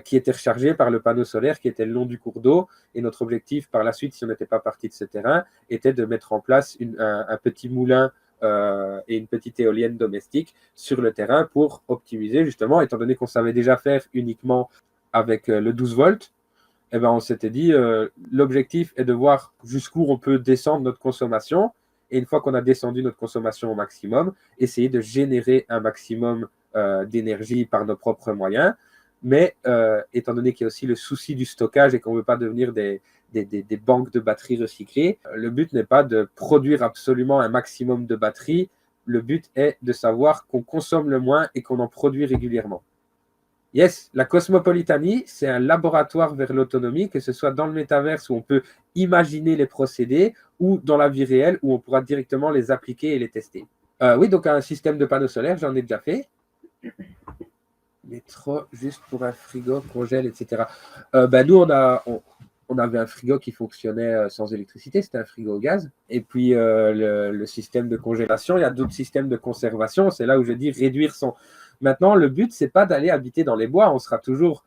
Qui était rechargé par le panneau solaire qui était le long du cours d'eau. Et notre objectif par la suite, si on n'était pas parti de ce terrain, était de mettre en place un petit moulin et une petite éolienne domestique sur le terrain pour optimiser justement, étant donné qu'on savait déjà faire uniquement avec le 12 volts. On s'était dit, l'objectif est de voir jusqu'où on peut descendre notre consommation. Et une fois qu'on a descendu notre consommation au maximum, essayer de générer un maximum d'énergie par nos propres moyens. Mais étant donné qu'il y a aussi le souci du stockage et qu'on ne veut pas devenir des banques de batteries recyclées, le but n'est pas de produire absolument un maximum de batteries. Le but est de savoir qu'on consomme le moins et qu'on en produit régulièrement. Yes, la Cosmopolitanie, c'est un laboratoire vers l'autonomie, que ce soit dans le métaverse où on peut imaginer les procédés ou dans la vie réelle où on pourra directement les appliquer et les tester. Oui, donc un système de panneaux solaires, j'en ai déjà fait. Métro, juste pour un frigo, congèle, etc. Nous, on avait un frigo qui fonctionnait sans électricité, c'était un frigo au gaz. Et puis, le système de congélation, il y a d'autres systèmes de conservation. C'est là où je dis réduire son... Maintenant, le but, c'est pas d'aller habiter dans les bois. On sera toujours,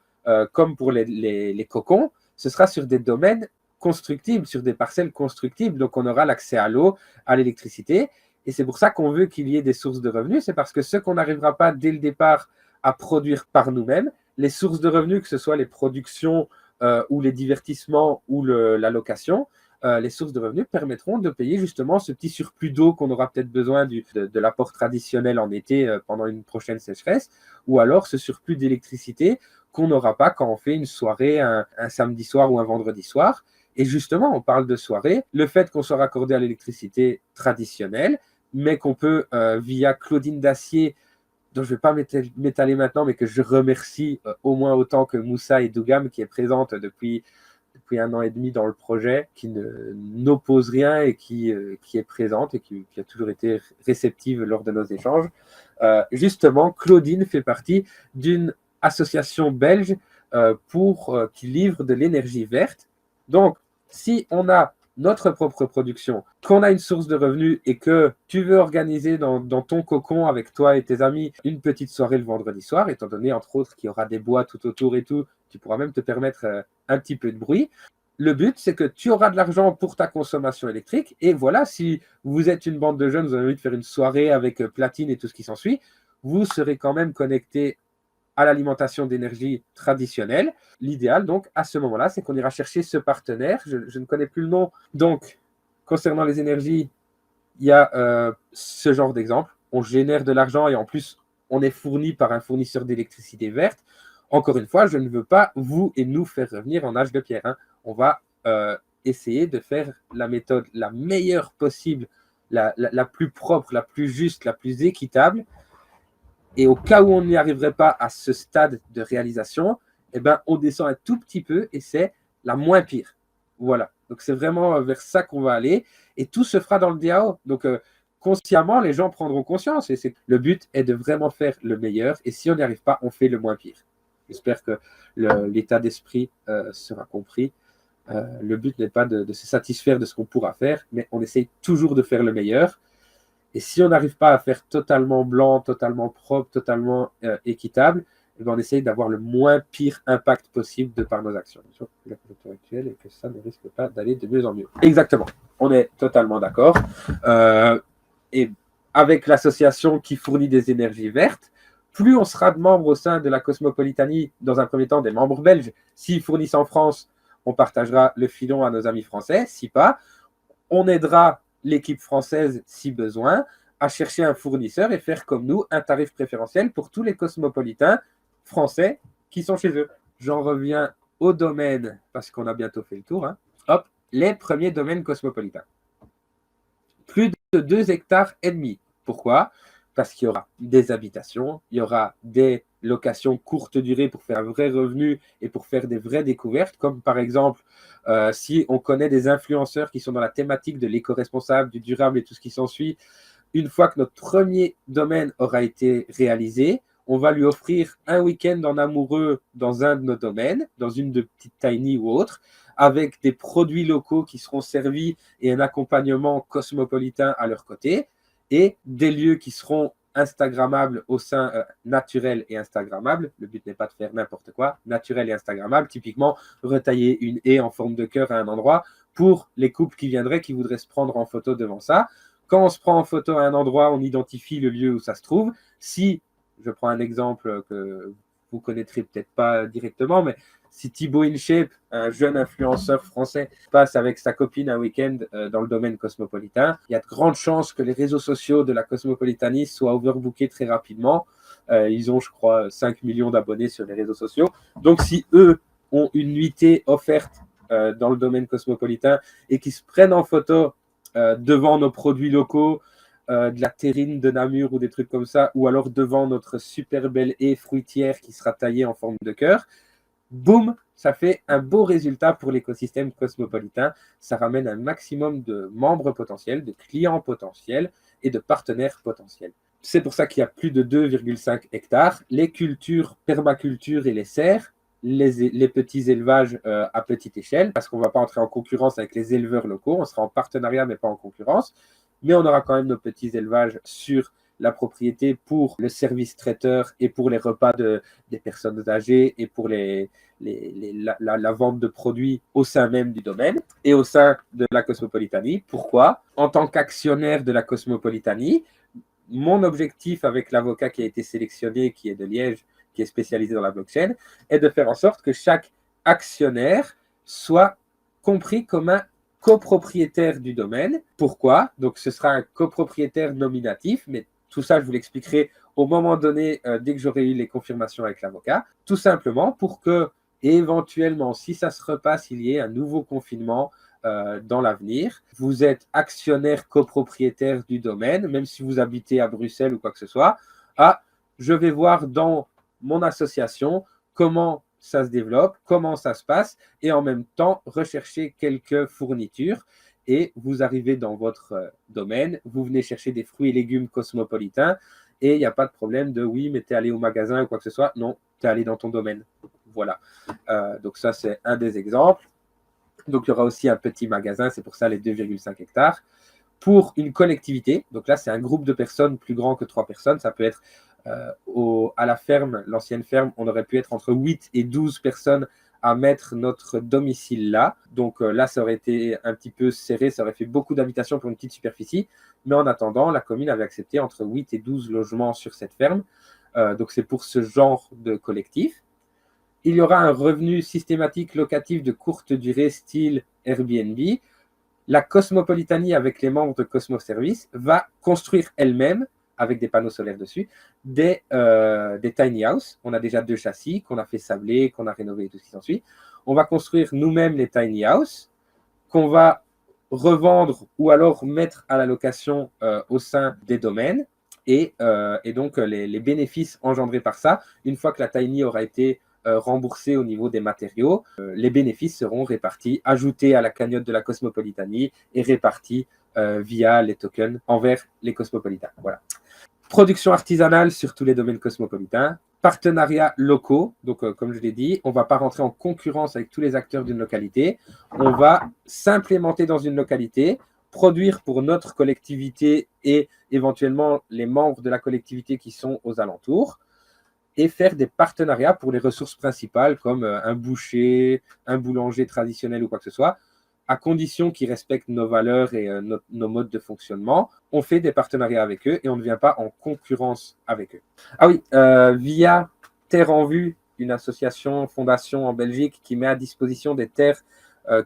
comme pour les cocons, ce sera sur des domaines constructibles, sur des parcelles constructibles. Donc, on aura l'accès à l'eau, à l'électricité. Et c'est pour ça qu'on veut qu'il y ait des sources de revenus. C'est parce que ce qu'on n'arrivera pas dès le départ à produire par nous-mêmes, les sources de revenus, que ce soit les productions ou les divertissements ou la location, les sources de revenus permettront de payer justement ce petit surplus d'eau qu'on aura peut-être besoin de l'apport traditionnel en été pendant une prochaine sécheresse, ou alors ce surplus d'électricité qu'on n'aura pas quand on fait une soirée un samedi soir ou un vendredi soir. Et justement, on parle de soirée, le fait qu'on soit raccordé à l'électricité traditionnelle, mais qu'on peut, via Claudine Dacier, dont je ne vais pas m'étaler maintenant, mais que je remercie au moins autant que Moussa et Dougam, qui est présente depuis 1 an et demi dans le projet, qui n'oppose rien et qui est présente et qui a toujours été réceptive lors de nos échanges. Justement, Claudine fait partie d'une association belge qui livre de l'énergie verte. Donc, si on a notre propre production, qu'on a une source de revenus et que tu veux organiser dans ton cocon avec toi et tes amis une petite soirée le vendredi soir, étant donné entre autres qu'il y aura des bois tout autour et tout, tu pourras même te permettre un petit peu de bruit. Le but, c'est que tu auras de l'argent pour ta consommation électrique. Et voilà, si vous êtes une bande de jeunes, vous avez envie de faire une soirée avec platine et tout ce qui s'ensuit, vous serez quand même connecté à l'alimentation d'énergie traditionnelle. L'idéal, donc, à ce moment-là, c'est qu'on ira chercher ce partenaire. Je ne connais plus le nom. Donc, concernant les énergies, il y a ce genre d'exemple. On génère de l'argent et en plus, on est fourni par un fournisseur d'électricité verte. Encore une fois, je ne veux pas vous et nous faire revenir en âge de pierre, hein. On va essayer de faire la méthode la meilleure possible, la plus propre, la plus juste, la plus équitable. Et au cas où on n'y arriverait pas à ce stade de réalisation, eh ben, on descend un tout petit peu et c'est la moins pire. Voilà. Donc, c'est vraiment vers ça qu'on va aller. Et tout se fera dans le DAO. Donc, consciemment, les gens prendront conscience. Et le but est de vraiment faire le meilleur. Et si on n'y arrive pas, on fait le moins pire. J'espère que l'état d'esprit sera compris. Le but n'est pas de se satisfaire de ce qu'on pourra faire, mais on essaye toujours de faire le meilleur. Et si on n'arrive pas à faire totalement blanc, totalement propre, totalement équitable, eh bien on essaye d'avoir le moins pire impact possible de par nos actions. Sur la conjoncture actuelle et que ça ne risque pas d'aller de mieux en mieux. Exactement. On est totalement d'accord. Et avec l'association qui fournit des énergies vertes, plus on sera de membres au sein de la Cosmopolitanie, dans un premier temps des membres belges. S'ils fournissent en France, on partagera le filon à nos amis français. Si pas, on aidera l'équipe française, si besoin, à chercher un fournisseur et faire comme nous un tarif préférentiel pour tous les cosmopolitains français qui sont chez eux. J'en reviens au domaine, parce qu'on a bientôt fait le tour. Hein. Hop, les premiers domaines cosmopolitains. Plus de 2 hectares et demi. Pourquoi ? Parce qu'il y aura des habitations, il y aura des locations courte durée pour faire un vrai revenu et pour faire des vraies découvertes, comme par exemple, si on connaît des influenceurs qui sont dans la thématique de l'éco-responsable, du durable et tout ce qui s'ensuit, une fois que notre premier domaine aura été réalisé, on va lui offrir un week-end en amoureux dans un de nos domaines, dans une de petites tiny ou autre, avec des produits locaux qui seront servis et un accompagnement cosmopolitain à leur côté, et des lieux qui seront instagrammables au sein naturel et instagrammable. Le but n'est pas de faire n'importe quoi, naturel et instagrammable. Typiquement, retailler une haie en forme de cœur à un endroit pour les couples qui viendraient, qui voudraient se prendre en photo devant ça. Quand on se prend en photo à un endroit, on identifie le lieu où ça se trouve. Si, je prends un exemple que vous connaîtrez peut-être pas directement, mais si Thibaut InShape, un jeune influenceur français, passe avec sa copine un week-end dans le domaine cosmopolitain, il y a de grandes chances que les réseaux sociaux de la Cosmopolitanie soient overbookés très rapidement. Ils ont, je crois, 5 millions d'abonnés sur les réseaux sociaux. Donc, si eux ont une nuitée offerte dans le domaine cosmopolitain et qui se prennent en photo devant nos produits locaux, de la terrine de Namur ou des trucs comme ça, ou alors devant notre super belle haie fruitière qui sera taillée en forme de cœur, boum, ça fait un beau résultat pour l'écosystème cosmopolitain. Ça ramène un maximum de membres potentiels, de clients potentiels et de partenaires potentiels. C'est pour ça qu'il y a plus de 2,5 hectares. Les cultures, permaculture et les serres, les petits élevages à petite échelle, parce qu'on ne va pas entrer en concurrence avec les éleveurs locaux, on sera en partenariat mais pas en concurrence, mais on aura quand même nos petits élevages sur la propriété pour le service traiteur et pour les repas des personnes âgées et pour la vente de produits au sein même du domaine et au sein de la Cosmopolitanie. Pourquoi ? En tant qu'actionnaire de la Cosmopolitanie, mon objectif avec l'avocat qui a été sélectionné, qui est de Liège, qui est spécialisé dans la blockchain, est de faire en sorte que chaque actionnaire soit compris comme un copropriétaire du domaine. Pourquoi ? Donc, ce sera un copropriétaire nominatif, mais tout ça, je vous l'expliquerai au moment donné, dès que j'aurai eu les confirmations avec l'avocat. Tout simplement pour que, éventuellement, si ça se repasse, il y ait un nouveau confinement dans l'avenir. Vous êtes actionnaire copropriétaire du domaine, même si vous habitez à Bruxelles ou quoi que ce soit. Ah, je vais voir dans mon association comment ça se développe, comment ça se passe, et en même temps rechercher quelques fournitures. Et vous arrivez dans votre domaine, vous venez chercher des fruits et légumes cosmopolitains, et il n'y a pas de problème de oui, mais tu es allé au magasin ou quoi que ce soit. Non, tu es allé dans ton domaine. Voilà. Donc ça, c'est un des exemples. Donc il y aura aussi un petit magasin, c'est pour ça les 2,5 hectares. Pour une collectivité, donc là, c'est un groupe de personnes plus grand que 3 personnes. Ça peut être à la ferme, l'ancienne ferme, on aurait pu être entre 8 et 12 personnes à mettre notre domicile là. Donc là, ça aurait été un petit peu serré, ça aurait fait beaucoup d'habitations pour une petite superficie. Mais en attendant, la commune avait accepté entre 8 et 12 logements sur cette ferme. Donc c'est pour ce genre de collectif. Il y aura un revenu systématique locatif de courte durée style Airbnb. La Cosmopolitanie, avec les membres de Cosmo Service, va construire elle-même avec des panneaux solaires dessus, des tiny house. On a déjà 2 châssis qu'on a fait sabler, qu'on a rénové et tout ce qui s'ensuit. On va construire nous-mêmes les tiny house qu'on va revendre ou alors mettre à la location au sein des domaines. Et donc, les bénéfices engendrés par ça, une fois que la tiny aura été remboursée au niveau des matériaux, les bénéfices seront répartis, ajoutés à la cagnotte de la Cosmopolitanie et répartis via les tokens envers les cosmopolitains. Voilà. Production artisanale sur tous les domaines cosmopolitains, partenariats locaux, donc comme je l'ai dit, on ne va pas rentrer en concurrence avec tous les acteurs d'une localité, on va s'implémenter dans une localité, produire pour notre collectivité et éventuellement les membres de la collectivité qui sont aux alentours, et faire des partenariats pour les ressources principales comme un boucher, un boulanger traditionnel ou quoi que ce soit, à condition qu'ils respectent nos valeurs et nos modes de fonctionnement. On fait des partenariats avec eux et on ne vient pas en concurrence avec eux. Ah oui, via Terre en Vue, une association, fondation en Belgique qui met à disposition des terres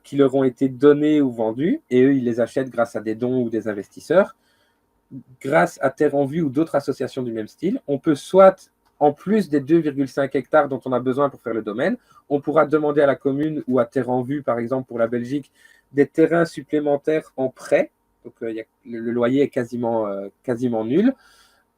qui leur ont été données ou vendues et eux, ils les achètent grâce à des dons ou des investisseurs. Grâce à Terre en Vue ou d'autres associations du même style, on peut soit, en plus des 2,5 hectares dont on a besoin pour faire le domaine, on pourra demander à la commune ou à Terre en Vue, par exemple pour la Belgique, des terrains supplémentaires en prêt. Donc le loyer est quasiment nul.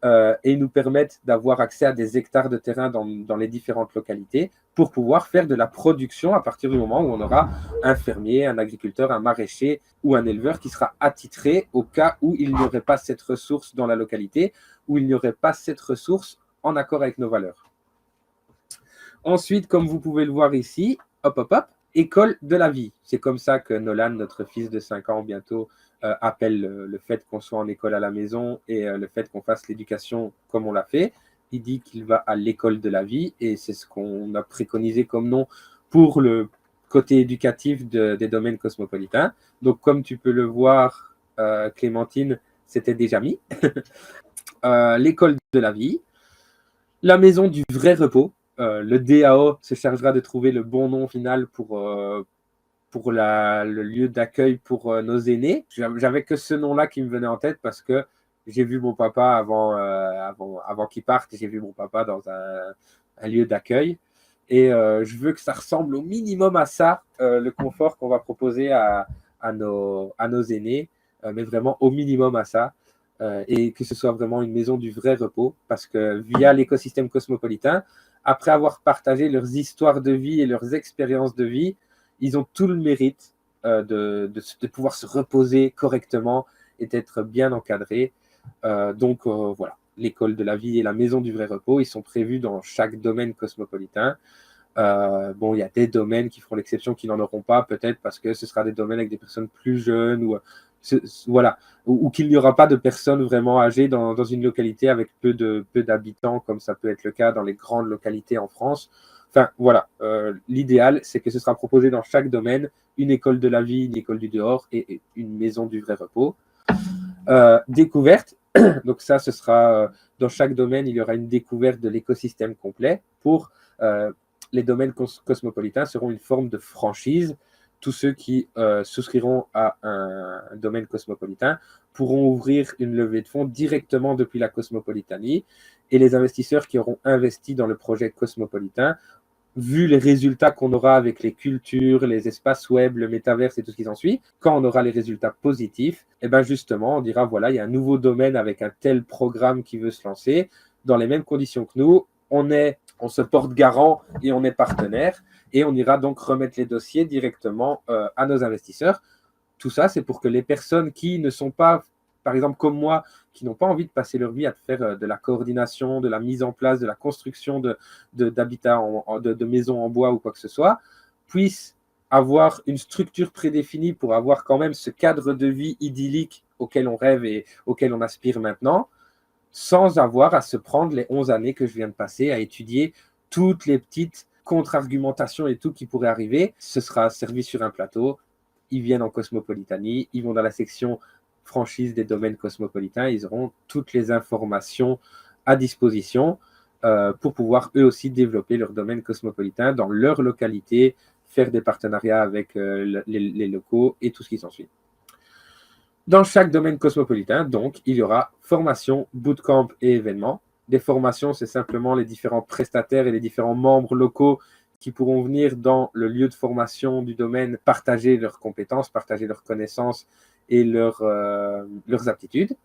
Et ils nous permettent d'avoir accès à des hectares de terrain dans les différentes localités pour pouvoir faire de la production à partir du moment où on aura un fermier, un agriculteur, un maraîcher ou un éleveur qui sera attitré au cas où il n'y aurait pas cette ressource dans la localité, où il n'y aurait pas cette ressource en accord avec nos valeurs. Ensuite, comme vous pouvez le voir ici, école de la vie. C'est comme ça que Nolan, notre fils de 5 ans bientôt, appelle le fait qu'on soit en école à la maison et le fait qu'on fasse l'éducation comme on l'a fait. Il dit qu'il va à l'école de la vie et c'est ce qu'on a préconisé comme nom pour le côté éducatif des domaines cosmopolitains. Donc, comme tu peux le voir, Clémentine, c'était déjà mis. L'école de la vie, la maison du vrai repos. Le DAO se chargera de trouver le bon nom final pour le lieu d'accueil pour nos aînés. J'avais que ce nom-là qui me venait en tête parce que j'ai vu mon papa avant qu'il parte, j'ai vu mon papa dans un lieu d'accueil. Et je veux que ça ressemble au minimum à ça, le confort qu'on va proposer à nos aînés, mais vraiment au minimum à ça. Et que ce soit vraiment une maison du vrai repos, parce que via l'écosystème cosmopolitain, après avoir partagé leurs histoires de vie et leurs expériences de vie, ils ont tout le mérite de pouvoir se reposer correctement et d'être bien encadrés. Donc voilà, l'école de la vie et la maison du vrai repos, ils sont prévus dans chaque domaine cosmopolitain. Bon, il y a des domaines qui feront l'exception, qui n'en auront pas, peut-être parce que ce sera des domaines avec des personnes plus jeunes voilà, ou qu'il n'y aura pas de personnes vraiment âgées dans une localité avec peu d'habitants, comme ça peut être le cas dans les grandes localités en France. Enfin, voilà, l'idéal, c'est que ce sera proposé dans chaque domaine, une école de la vie, une école du dehors et une maison du vrai repos. Découverte, donc ça, ce sera dans chaque domaine, il y aura une découverte de l'écosystème complet pour les domaines cosmopolitains seront une forme de franchise. Tous ceux qui souscriront à un domaine cosmopolitain pourront ouvrir une levée de fonds directement depuis la Cosmopolitanie et les investisseurs qui auront investi dans le projet cosmopolitain, vu les résultats qu'on aura avec les cultures, les espaces web, le métaverse et tout ce qui s'ensuit, quand on aura les résultats positifs, et bien justement, on dira, voilà, il y a un nouveau domaine avec un tel programme qui veut se lancer, dans les mêmes conditions que nous, on se porte garant et on est partenaire, et on ira donc remettre les dossiers directement à nos investisseurs. Tout ça, c'est pour que les personnes qui ne sont pas, par exemple comme moi, qui n'ont pas envie de passer leur vie à faire de la coordination, de la mise en place, de la construction d'habitats, de maisons en bois ou quoi que ce soit, puissent avoir une structure prédéfinie pour avoir quand même ce cadre de vie idyllique auquel on rêve et auquel on aspire maintenant, sans avoir à se prendre les 11 années que je viens de passer à étudier toutes les petites contre-argumentations et tout qui pourrait arriver. Ce sera servi sur un plateau. Ils viennent en Cosmopolitanie, ils vont dans la section franchise des domaines cosmopolitains, ils auront toutes les informations à disposition pour pouvoir eux aussi développer leur domaine cosmopolitain dans leur localité, faire des partenariats avec les locaux et tout ce qui s'ensuit. Dans chaque domaine cosmopolitain, donc, il y aura formation, bootcamp et événements. Des formations, c'est simplement les différents prestataires et les différents membres locaux qui pourront venir dans le lieu de formation du domaine partager leurs compétences, partager leurs connaissances et leurs aptitudes.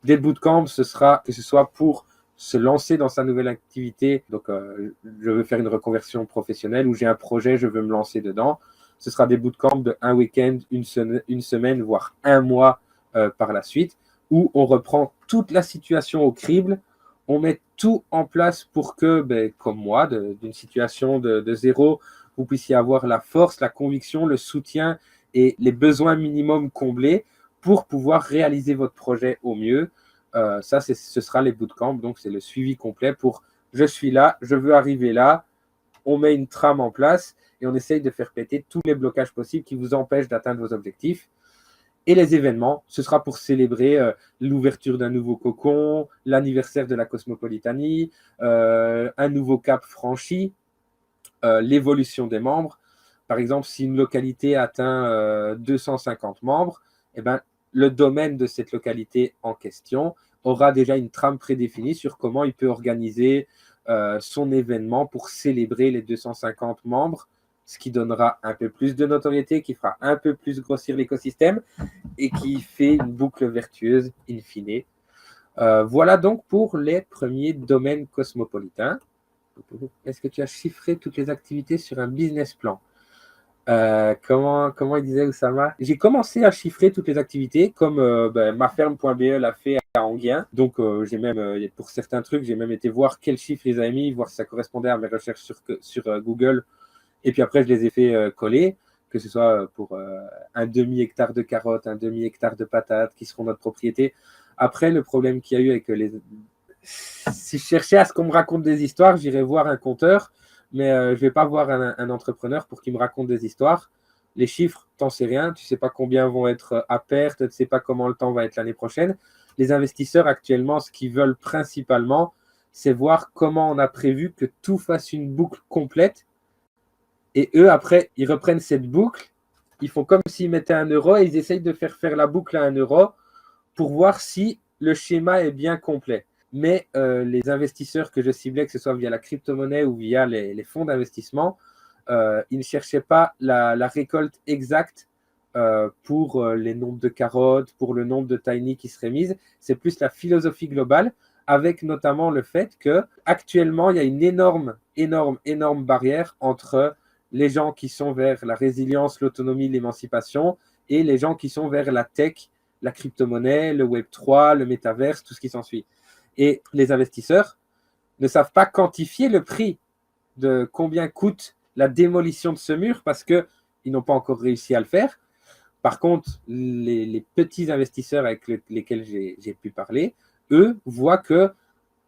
Des bootcamps, ce sera que ce soit pour se lancer dans sa nouvelle activité. Donc, je veux faire une reconversion professionnelle ou j'ai un projet, je veux me lancer dedans. Ce sera des bootcamps de un week-end, une semaine, voire un mois par la suite, où on reprend toute la situation au crible. On met tout en place pour que, comme moi, d'une situation de zéro, vous puissiez avoir la force, la conviction, le soutien et les besoins minimums comblés pour pouvoir réaliser votre projet au mieux. Ça, ce sera les bootcamps. Donc, c'est le suivi complet pour je suis là, je veux arriver là. On met une trame en place et on essaye de faire péter tous les blocages possibles qui vous empêchent d'atteindre vos objectifs. Et les événements, ce sera pour célébrer l'ouverture d'un nouveau cocon, l'anniversaire de la Cosmopolitanie, un nouveau cap franchi, l'évolution des membres. Par exemple, si une localité atteint 250 membres, eh ben, le domaine de cette localité en question aura déjà une trame prédéfinie sur comment il peut organiser son événement pour célébrer les 250 membres, ce qui donnera un peu plus de notoriété, qui fera un peu plus grossir l'écosystème et qui fait une boucle vertueuse in fine. Voilà donc pour les premiers domaines cosmopolitains. Est-ce que tu as chiffré toutes les activités sur un business plan? Comment il disait Oussama? J'ai commencé à chiffrer toutes les activités comme maferme.be l'a fait à Anguien. Donc, j'ai même, pour certains trucs, j'ai même été voir quels chiffres ils avaient mis, voir si ça correspondait à mes recherches sur Google. Et puis après, je les ai fait coller, que ce soit pour un demi-hectare de carottes, un demi-hectare de patates qui seront notre propriété. Après, le problème qu'il y a eu avec si je cherchais à ce qu'on me raconte des histoires, j'irais voir un conteur, mais je ne vais pas voir un entrepreneur pour qu'il me raconte des histoires. Les chiffres, t'en sais rien, tu ne sais pas combien vont être à perte, tu ne sais pas comment le temps va être l'année prochaine. Les investisseurs actuellement, ce qu'ils veulent principalement, c'est voir comment on a prévu que tout fasse une boucle complète. Et eux, après, ils reprennent cette boucle, ils font comme s'ils mettaient 1 euro et ils essayent de faire la boucle à 1 euro pour voir si le schéma est bien complet. Mais les investisseurs que je ciblais, que ce soit via la crypto-monnaie ou via les fonds d'investissement, ils ne cherchaient pas la récolte exacte pour les nombres de carottes, pour le nombre de tiny qui seraient mises. C'est plus la philosophie globale, avec notamment le fait qu'actuellement, il y a une énorme barrière entre les gens qui sont vers la résilience, l'autonomie, l'émancipation, et les gens qui sont vers la tech, la crypto-monnaie, le Web3, le métaverse, tout ce qui s'ensuit. Et les investisseurs ne savent pas quantifier le prix de combien coûte la démolition de ce mur parce qu'ils n'ont pas encore réussi à le faire. Par contre, les petits investisseurs avec lesquels j'ai pu parler, eux, voient que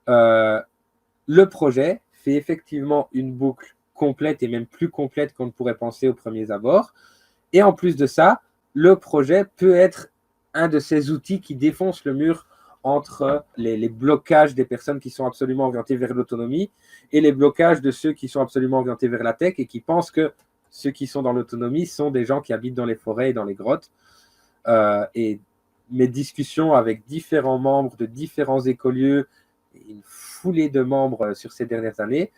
le projet fait effectivement une boucle complète et même plus complète qu'on ne pourrait penser aux premiers abords. Et en plus de ça, le projet peut être un de ces outils qui défonce le mur entre les blocages des personnes qui sont absolument orientées vers l'autonomie et les blocages de ceux qui sont absolument orientés vers la tech et qui pensent que ceux qui sont dans l'autonomie sont des gens qui habitent dans les forêts et dans les grottes. Et mes discussions avec différents membres de différents écolieux, une foulée de membres sur ces dernières années,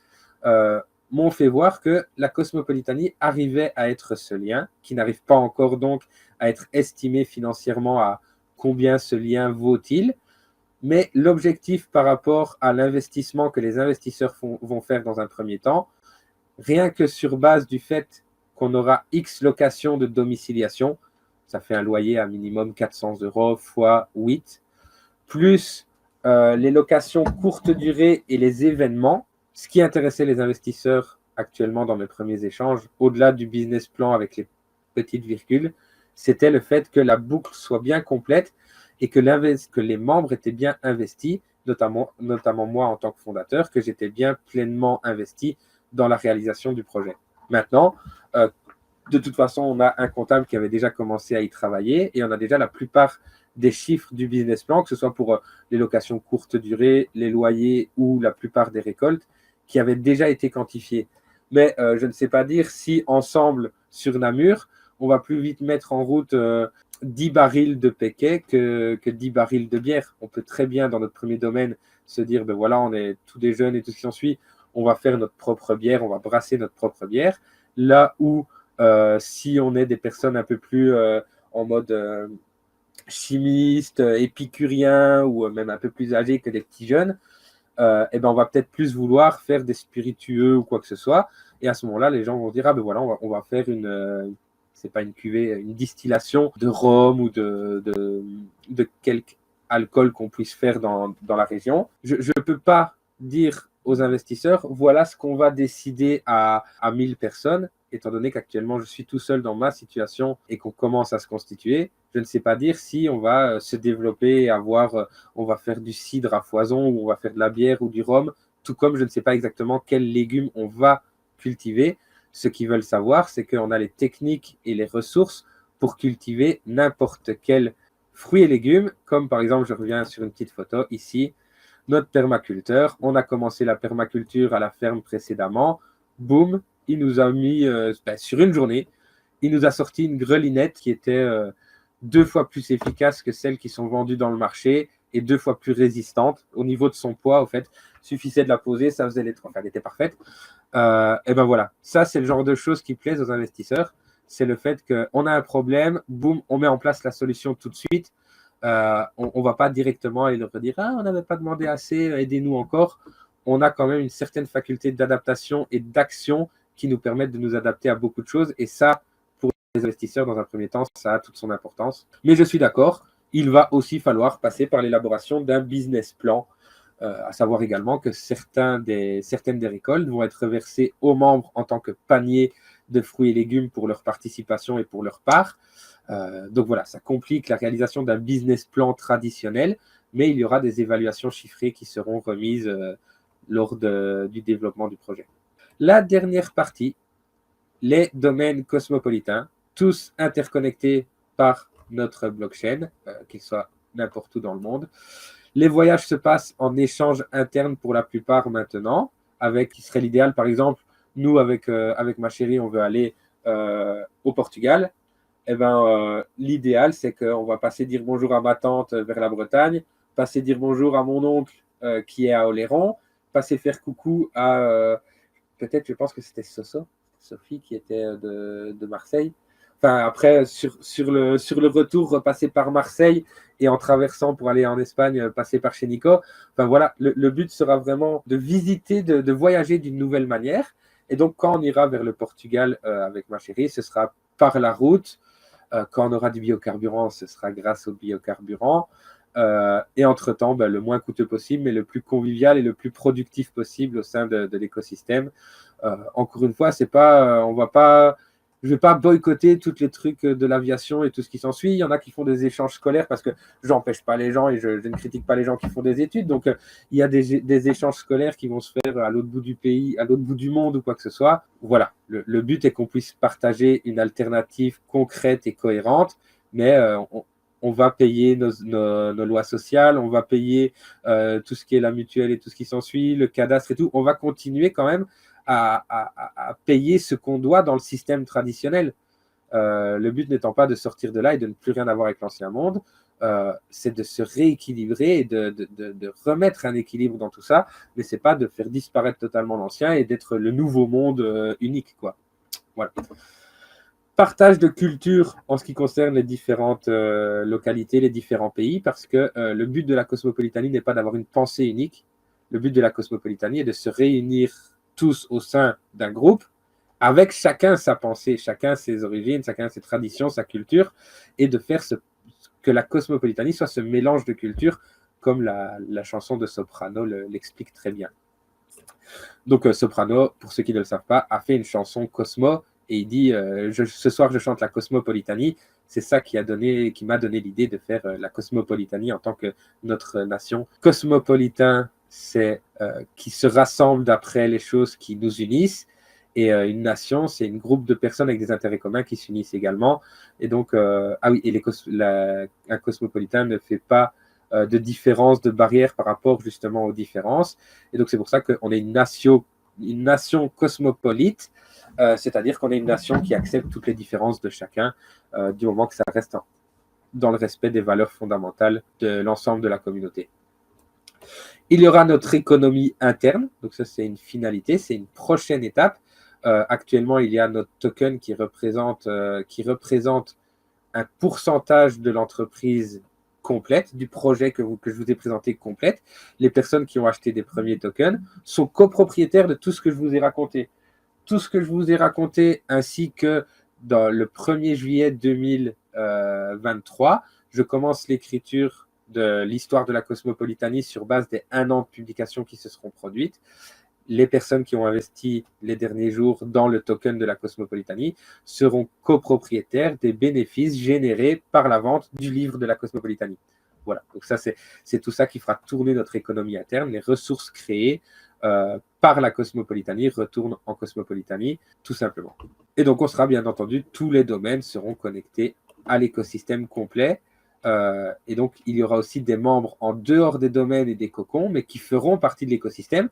m'ont fait voir que la Cosmopolitanie arrivait à être ce lien, qui n'arrive pas encore donc à être estimé financièrement à combien ce lien vaut-il, mais l'objectif par rapport à l'investissement que les investisseurs vont faire dans un premier temps, rien que sur base du fait qu'on aura X locations de domiciliation, ça fait un loyer à minimum 400 euros fois 8, plus les locations courte durée et les événements. Ce qui intéressait les investisseurs actuellement dans mes premiers échanges, au-delà du business plan avec les petites virgules, c'était le fait que la boucle soit bien complète et que les membres étaient bien investis, notamment moi en tant que fondateur, que j'étais bien pleinement investi dans la réalisation du projet. Maintenant, de toute façon, on a un comptable qui avait déjà commencé à y travailler et on a déjà la plupart des chiffres du business plan, que ce soit pour les locations courte durée, les loyers ou la plupart des récoltes, qui avaient déjà été quantifiés. Mais je ne sais pas dire si ensemble, sur Namur, on va plus vite mettre en route 10 barils de Péquet que 10 barils de bière. On peut très bien, dans notre premier domaine, se dire, ben voilà, on est tous des jeunes et tout ce qui s'ensuit, on va faire notre propre bière, on va brasser notre propre bière. Là où, si on est des personnes un peu plus en mode chimiste, épicurien, ou même un peu plus âgés que des petits jeunes, et ben on va peut-être plus vouloir faire des spiritueux ou quoi que ce soit. Et à ce moment-là, les gens vont dire, ah ben voilà, on va faire c'est pas une cuvée, une distillation de rhum ou de quelque alcool qu'on puisse faire dans la région. Je ne peux pas dire aux investisseurs, voilà ce qu'on va décider à 1000 personnes, étant donné qu'actuellement je suis tout seul dans ma situation et qu'on commence à se constituer. Je ne sais pas dire si on va se développer et on va faire du cidre à foison ou on va faire de la bière ou du rhum, tout comme je ne sais pas exactement quels légumes on va cultiver. Ce qu'ils veulent savoir, c'est qu'on a les techniques et les ressources pour cultiver n'importe quel fruit et légumes, comme par exemple, je reviens sur une petite photo ici, notre permaculteur. On a commencé la permaculture à la ferme précédemment. Boum, il nous a mis, sur une journée, il nous a sorti une grelinette qui était 2 fois plus efficace que celles qui sont vendues dans le marché et 2 fois plus résistante au niveau de son poids. Au fait, suffisait de la poser, ça faisait les trois. Enfin, elle était parfaite. Et ben voilà, ça c'est le genre de choses qui plaisent aux investisseurs. C'est le fait qu'on a un problème, boum, on met en place la solution tout de suite. On ne va pas directement aller leur dire ah, on n'avait pas demandé assez, aidez-nous encore. On a quand même une certaine faculté d'adaptation et d'action qui nous permettent de nous adapter à beaucoup de choses. Et ça, pour les investisseurs, dans un premier temps, ça a toute son importance. Mais je suis d'accord, il va aussi falloir passer par l'élaboration d'un business plan, à savoir également que certaines des récoltes vont être versées aux membres en tant que panier de fruits et légumes pour leur participation et pour leur part. Donc voilà, ça complique la réalisation d'un business plan traditionnel, mais il y aura des évaluations chiffrées qui seront remises lors du développement du projet. La dernière partie, les domaines cosmopolitains, tous interconnectés par notre blockchain, qu'ils soient n'importe où dans le monde. Les voyages se passent en échange interne pour la plupart maintenant, qui serait l'idéal, par exemple, nous, avec ma chérie, on veut aller au Portugal. Eh ben, l'idéal, c'est qu'on va passer dire bonjour à ma tante vers la Bretagne, passer dire bonjour à mon oncle qui est à Oléron, passer faire coucou à, peut-être, je pense que c'était Sophie qui était de Marseille. Enfin, après, sur le retour, repasser par Marseille et en traversant pour aller en Espagne, passer par chez Nico. Enfin voilà, le but sera vraiment de visiter, de voyager d'une nouvelle manière. Et donc, quand on ira vers le Portugal avec ma chérie, ce sera par la route. Quand on aura du biocarburant, ce sera grâce au biocarburant. Et entre-temps, le moins coûteux possible, mais le plus convivial et le plus productif possible au sein de l'écosystème. Encore une fois, c'est pas, je ne vais pas boycotter tous les trucs de l'aviation et tout ce qui s'ensuit. Il y en a qui font des échanges scolaires parce que je n'empêche pas les gens et je ne critique pas les gens qui font des études. Donc, il y a des échanges scolaires qui vont se faire à l'autre bout du pays, à l'autre bout du monde ou quoi que ce soit. Voilà, le but est qu'on puisse partager une alternative concrète et cohérente, mais on va payer nos lois sociales, on va payer tout ce qui est la mutuelle et tout ce qui s'ensuit, le cadastre et tout. On va continuer quand même à payer ce qu'on doit dans le système traditionnel. Le but n'étant pas de sortir de là et de ne plus rien avoir avec l'ancien monde, c'est de se rééquilibrer et de remettre un équilibre dans tout ça, mais c'est pas de faire disparaître totalement l'ancien et d'être le nouveau monde unique, quoi. Voilà. Partage de culture en ce qui concerne les différentes localités, les différents pays, parce que le but de la cosmopolitanie n'est pas d'avoir une pensée unique. Le but de la cosmopolitanie est de se réunir tous au sein d'un groupe, avec chacun sa pensée, chacun ses origines, chacun ses traditions, sa culture, et de faire que la cosmopolitanie soit ce mélange de cultures, comme la chanson de Soprano l'explique très bien. Donc Soprano, pour ceux qui ne le savent pas, a fait une chanson Cosmo, et il dit ce soir je chante la cosmopolitanie. C'est ça qui m'a donné l'idée de faire la cosmopolitanie en tant que notre nation. Cosmopolitain, c'est qui se rassemble d'après les choses qui nous unissent. Et une nation, c'est un groupe de personnes avec des intérêts communs qui s'unissent également. Et donc, ah oui, et un cosmopolitain ne fait pas de différence, de barrière par rapport justement aux différences. Et donc, c'est pour ça qu'on est une nation cosmopolite, c'est-à-dire qu'on est une nation qui accepte toutes les différences de chacun, du moment que ça reste dans le respect des valeurs fondamentales de l'ensemble de la communauté. Il y aura notre économie interne, donc ça c'est une finalité, c'est une prochaine étape. Actuellement, il y a notre token qui représente un pourcentage de l'entreprise complète, du projet que je vous ai présenté complète. Les personnes qui ont acheté des premiers tokens sont copropriétaires de tout ce que je vous ai raconté. Tout ce que je vous ai raconté, ainsi que dans le 1er juillet 2023, je commence l'écriture de l'histoire de la Cosmopolitanie sur base des 1 an de publications qui se seront produites. Les personnes qui ont investi les derniers jours dans le token de la Cosmopolitanie seront copropriétaires des bénéfices générés par la vente du livre de la Cosmopolitanie. Voilà, donc ça c'est tout ça qui fera tourner notre économie interne. Les ressources créées par la Cosmopolitanie retournent en Cosmopolitanie, tout simplement. Et donc on sera bien entendu, tous les domaines seront connectés à l'écosystème complet. Et donc il y aura aussi des membres en dehors des domaines et des cocons, mais qui feront partie de l'écosystème,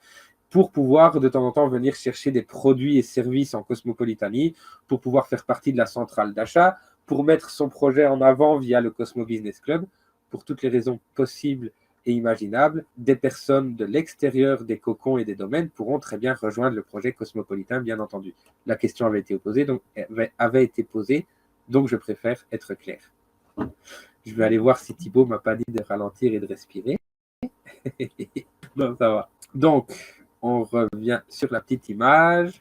pour pouvoir de temps en temps venir chercher des produits et services en Cosmopolitanie, pour pouvoir faire partie de la centrale d'achat, pour mettre son projet en avant via le Cosmo Business Club, pour toutes les raisons possibles et imaginables. Des personnes de l'extérieur des cocons et des domaines pourront très bien rejoindre le projet cosmopolitain, bien entendu. La question avait été posée, donc je préfère être clair. Je vais aller voir si Thibaut ne m'a pas dit de ralentir et de respirer. Non, ça va. Donc, on revient sur la petite image.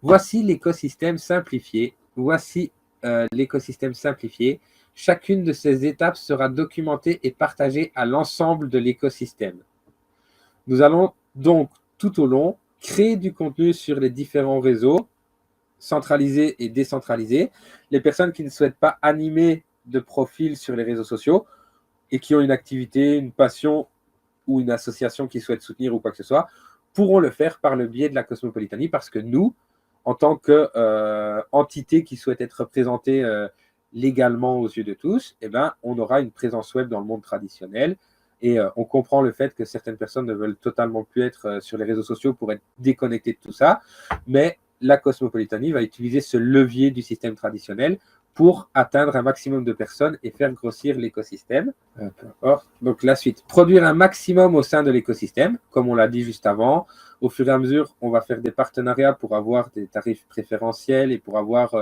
Voici l'écosystème simplifié. Voici l'écosystème simplifié. Chacune de ces étapes sera documentée et partagée à l'ensemble de l'écosystème. Nous allons donc tout au long créer du contenu sur les différents réseaux, centralisés et décentralisés. Les personnes qui ne souhaitent pas animer de profil sur les réseaux sociaux et qui ont une activité, une passion ou une association qui souhaite soutenir ou quoi que ce soit, pourront le faire par le biais de la Cosmopolitanie, parce que nous, en tant qu'entité qui souhaite être représentée légalement aux yeux de tous, eh ben, on aura une présence web dans le monde traditionnel. Et on comprend le fait que certaines personnes ne veulent totalement plus être sur les réseaux sociaux pour être déconnectées de tout ça. Mais la Cosmopolitanie va utiliser ce levier du système traditionnel pour atteindre un maximum de personnes et faire grossir l'écosystème. Peu importe. Donc la suite, produire un maximum au sein de l'écosystème, comme on l'a dit juste avant. Au fur et à mesure, on va faire des partenariats pour avoir des tarifs préférentiels et pour avoir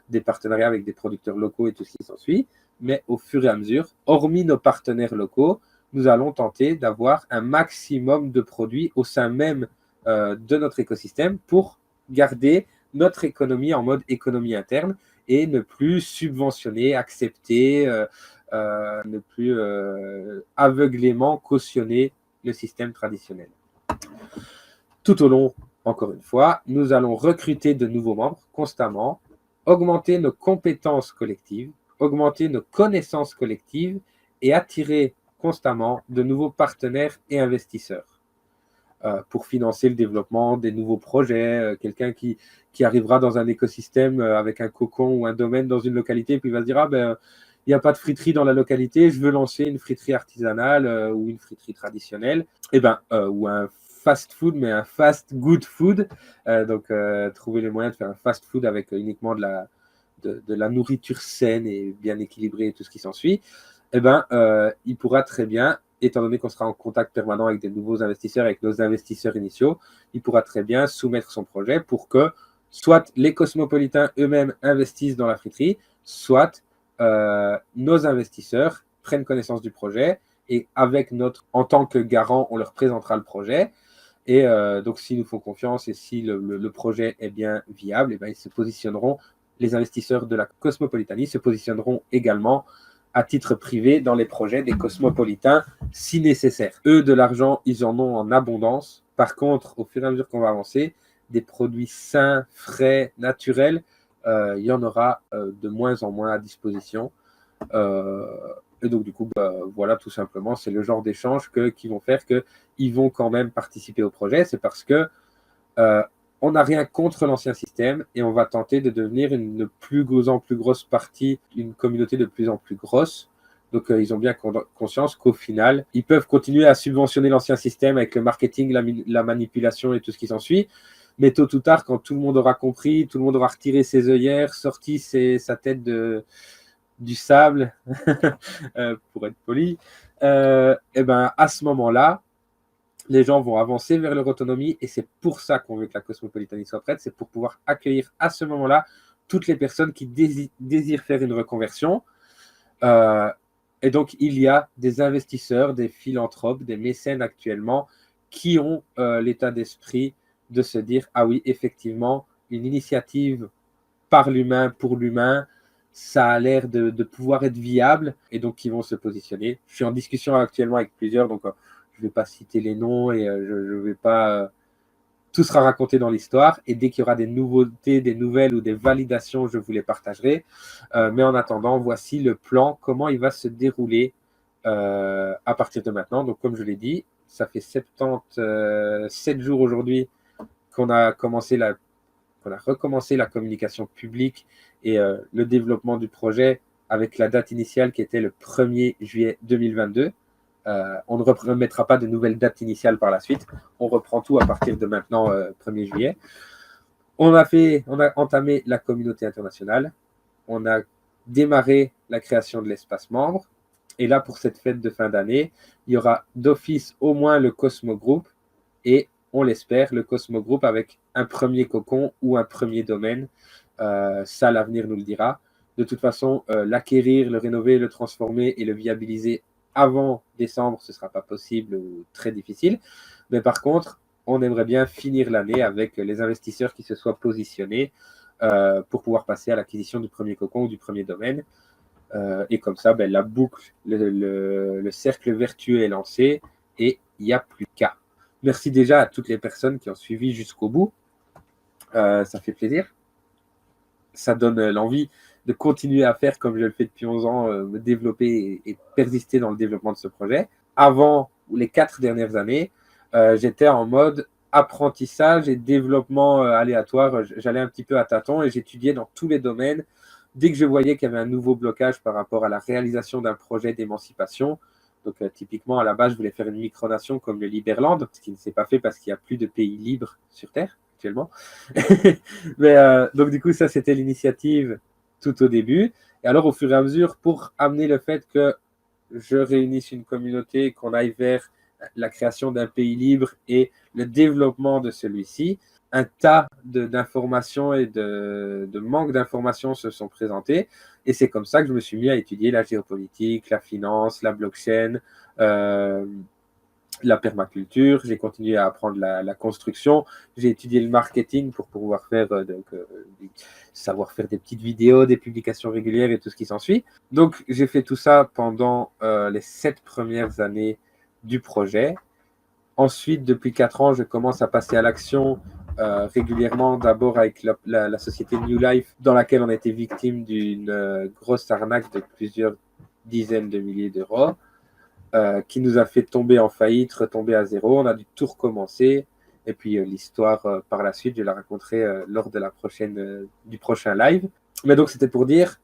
des partenariats avec des producteurs locaux et tout ce qui s'ensuit. Mais au fur et à mesure, hormis nos partenaires locaux, nous allons tenter d'avoir un maximum de produits au sein même de notre écosystème pour garder notre économie en mode économie interne et ne plus subventionner, accepter, ne plus aveuglément cautionner le système traditionnel. Tout au long, encore une fois, nous allons recruter de nouveaux membres constamment, augmenter nos compétences collectives, augmenter nos connaissances collectives et attirer constamment de nouveaux partenaires et investisseurs pour financer le développement des nouveaux projets. Quelqu'un qui arrivera dans un écosystème avec un cocon ou un domaine dans une localité, puis il va se dire « Ah ben, il n'y a pas de friterie dans la localité, je veux lancer une friterie artisanale ou une friterie traditionnelle. » Ou un fast food, mais un fast good food. Trouver les moyens de faire un fast food avec uniquement de la nourriture saine et bien équilibrée et tout ce qui s'ensuit. Il pourra très bien, étant donné qu'on sera en contact permanent avec des nouveaux investisseurs, avec nos investisseurs initiaux, il pourra très bien soumettre son projet pour que soit les cosmopolitains eux-mêmes investissent dans la friterie, soit nos investisseurs prennent connaissance du projet et en tant que garant, on leur présentera le projet. Et donc, s'ils nous font confiance et si le projet est bien viable, ils se positionneront, les investisseurs de la Cosmopolitanie se positionneront également à titre privé dans les projets des cosmopolitains si nécessaire. Eux, de l'argent, ils en ont en abondance. Par contre, au fur et à mesure qu'on va avancer, des produits sains, frais, naturels, il y en aura de moins en moins à disposition. Et donc, du coup, voilà, tout simplement, c'est le genre d'échange qui vont faire qu'ils vont quand même participer au projet. C'est parce que on n'a rien contre l'ancien système et on va tenter de devenir une plus grosse partie, une communauté de plus en plus grosse. Donc, ils ont bien conscience qu'au final, ils peuvent continuer à subventionner l'ancien système avec le marketing, la manipulation et tout ce qui s'ensuit. Mais tôt ou tard, quand tout le monde aura compris, tout le monde aura retiré ses œillères, sorti sa tête de du sable, pour être poli, et ben à ce moment-là, les gens vont avancer vers leur autonomie et c'est pour ça qu'on veut que la Cosmopolitanie soit prête, c'est pour pouvoir accueillir à ce moment-là toutes les personnes qui désirent faire une reconversion. Euh, et donc, il y a des investisseurs, des philanthropes, des mécènes actuellement qui ont l'état d'esprit de se dire, ah oui, effectivement, une initiative par l'humain, pour l'humain, ça a l'air de pouvoir être viable et donc qui vont se positionner. Je suis en discussion actuellement avec plusieurs, donc je ne vais pas citer les noms et je ne vais pas... tout sera raconté dans l'histoire et dès qu'il y aura des nouveautés, des nouvelles ou des validations, je vous les partagerai. Mais en attendant, voici le plan, comment il va se dérouler à partir de maintenant. Donc comme je l'ai dit, ça fait 77 jours aujourd'hui qu'on a recommencé la communication publique et le développement du projet avec la date initiale qui était le 1er juillet 2022. On ne remettra pas de nouvelles dates initiales par la suite. On reprend tout à partir de maintenant, 1er juillet. On a entamé la communauté internationale. On a démarré la création de l'espace membre. Et là, pour cette fête de fin d'année, il y aura d'office au moins le Cosmo Group et, on l'espère, le Cosmo Group avec un premier cocon ou un premier domaine. Ça, l'avenir nous le dira. De toute façon, l'acquérir, le rénover, le transformer et le viabiliser avant décembre, ce ne sera pas possible ou très difficile. Mais par contre, on aimerait bien finir l'année avec les investisseurs qui se soient positionnés pour pouvoir passer à l'acquisition du premier cocon ou du premier domaine. Et comme ça, ben, la boucle, le cercle vertueux est lancé et il n'y a plus qu'à. Merci déjà à toutes les personnes qui ont suivi jusqu'au bout. Ça fait plaisir. Ça donne l'envie de continuer à faire comme je le fais depuis 11 ans, me développer et persister dans le développement de ce projet. Avant les 4 dernières années, j'étais en mode apprentissage et développement aléatoire. J'allais un petit peu à tâtons et j'étudiais dans tous les domaines. Dès que je voyais qu'il y avait un nouveau blocage par rapport à la réalisation d'un projet d'émancipation, donc typiquement à la base, je voulais faire une micronation comme le Liberland, ce qui ne s'est pas fait parce qu'il n'y a plus de pays libres sur Terre actuellement. Mais donc du coup, ça c'était l'initiative tout au début. Et alors au fur et à mesure, pour amener le fait que je réunisse une communauté, qu'on aille vers la création d'un pays libre et le développement de celui-ci, un tas d'informations et de manque d'informations se sont présentés. Et c'est comme ça que je me suis mis à étudier la géopolitique, la finance, la blockchain, la permaculture. J'ai continué à apprendre la construction. J'ai étudié le marketing pour pouvoir faire, savoir faire des petites vidéos, des publications régulières et tout ce qui s'ensuit. Donc, j'ai fait tout ça pendant les 7 premières années du projet. Ensuite, depuis 4 ans, je commence à passer à l'action régulièrement, d'abord avec la société New Life, dans laquelle on a été victime d'une grosse arnaque de plusieurs dizaines de milliers d'euros, qui nous a fait tomber en faillite, retomber à zéro. On a dû tout recommencer. Et puis l'histoire, par la suite, je la raconterai lors de du prochain live. Mais donc, c'était pour dire,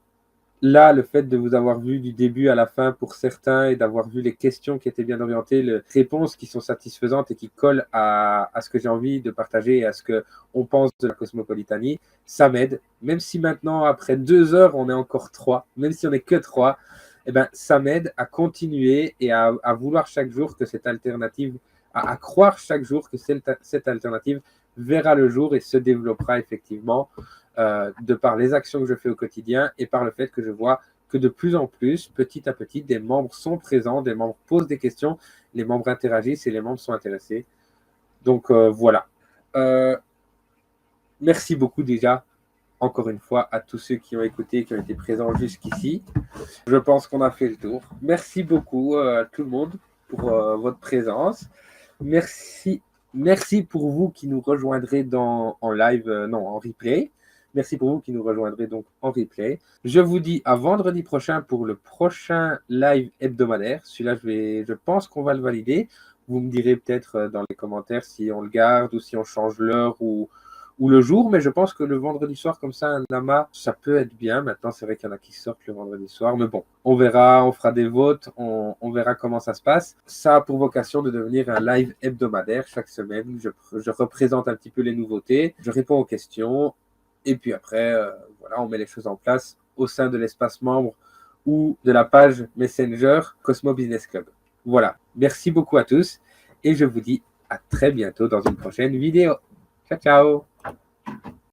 là, le fait de vous avoir vu du début à la fin pour certains et d'avoir vu les questions qui étaient bien orientées, les réponses qui sont satisfaisantes et qui collent à ce que j'ai envie de partager et à ce qu'on pense de la Cosmopolitanie, ça m'aide. Même si maintenant, après 2 heures, on est encore 3, même si on n'est que 3, eh ben, ça m'aide à continuer et à vouloir chaque jour que cette alternative, à croire chaque jour que cette alternative verra le jour et se développera effectivement de par les actions que je fais au quotidien et par le fait que je vois que de plus en plus, petit à petit, des membres sont présents, des membres posent des questions, les membres interagissent et les membres sont intéressés. Donc voilà. Merci beaucoup déjà, encore une fois, à tous ceux qui ont écouté, qui ont été présents jusqu'ici. Je pense qu'on a fait le tour. Merci beaucoup à tout le monde pour votre présence. Merci pour vous qui nous rejoindrez en live, non, en replay. Merci pour vous qui nous rejoindrez donc en replay. Je vous dis à vendredi prochain pour le prochain live hebdomadaire. Celui-là, je pense qu'on va le valider. Vous me direz peut-être dans les commentaires si on le garde ou si on change l'heure ou le jour, mais je pense que le vendredi soir, comme ça, un amas, ça peut être bien. Maintenant, c'est vrai qu'il y en a qui sortent le vendredi soir, mais bon, on verra, on fera des votes, on verra comment ça se passe. Ça a pour vocation de devenir un live hebdomadaire chaque semaine. Je représente un petit peu les nouveautés, je réponds aux questions, et puis après, voilà, on met les choses en place au sein de l'espace membre. ou de la page Messenger Cosmo Business Club. Voilà, merci beaucoup à tous et je vous dis à très bientôt dans une prochaine vidéo. Ciao, ciao!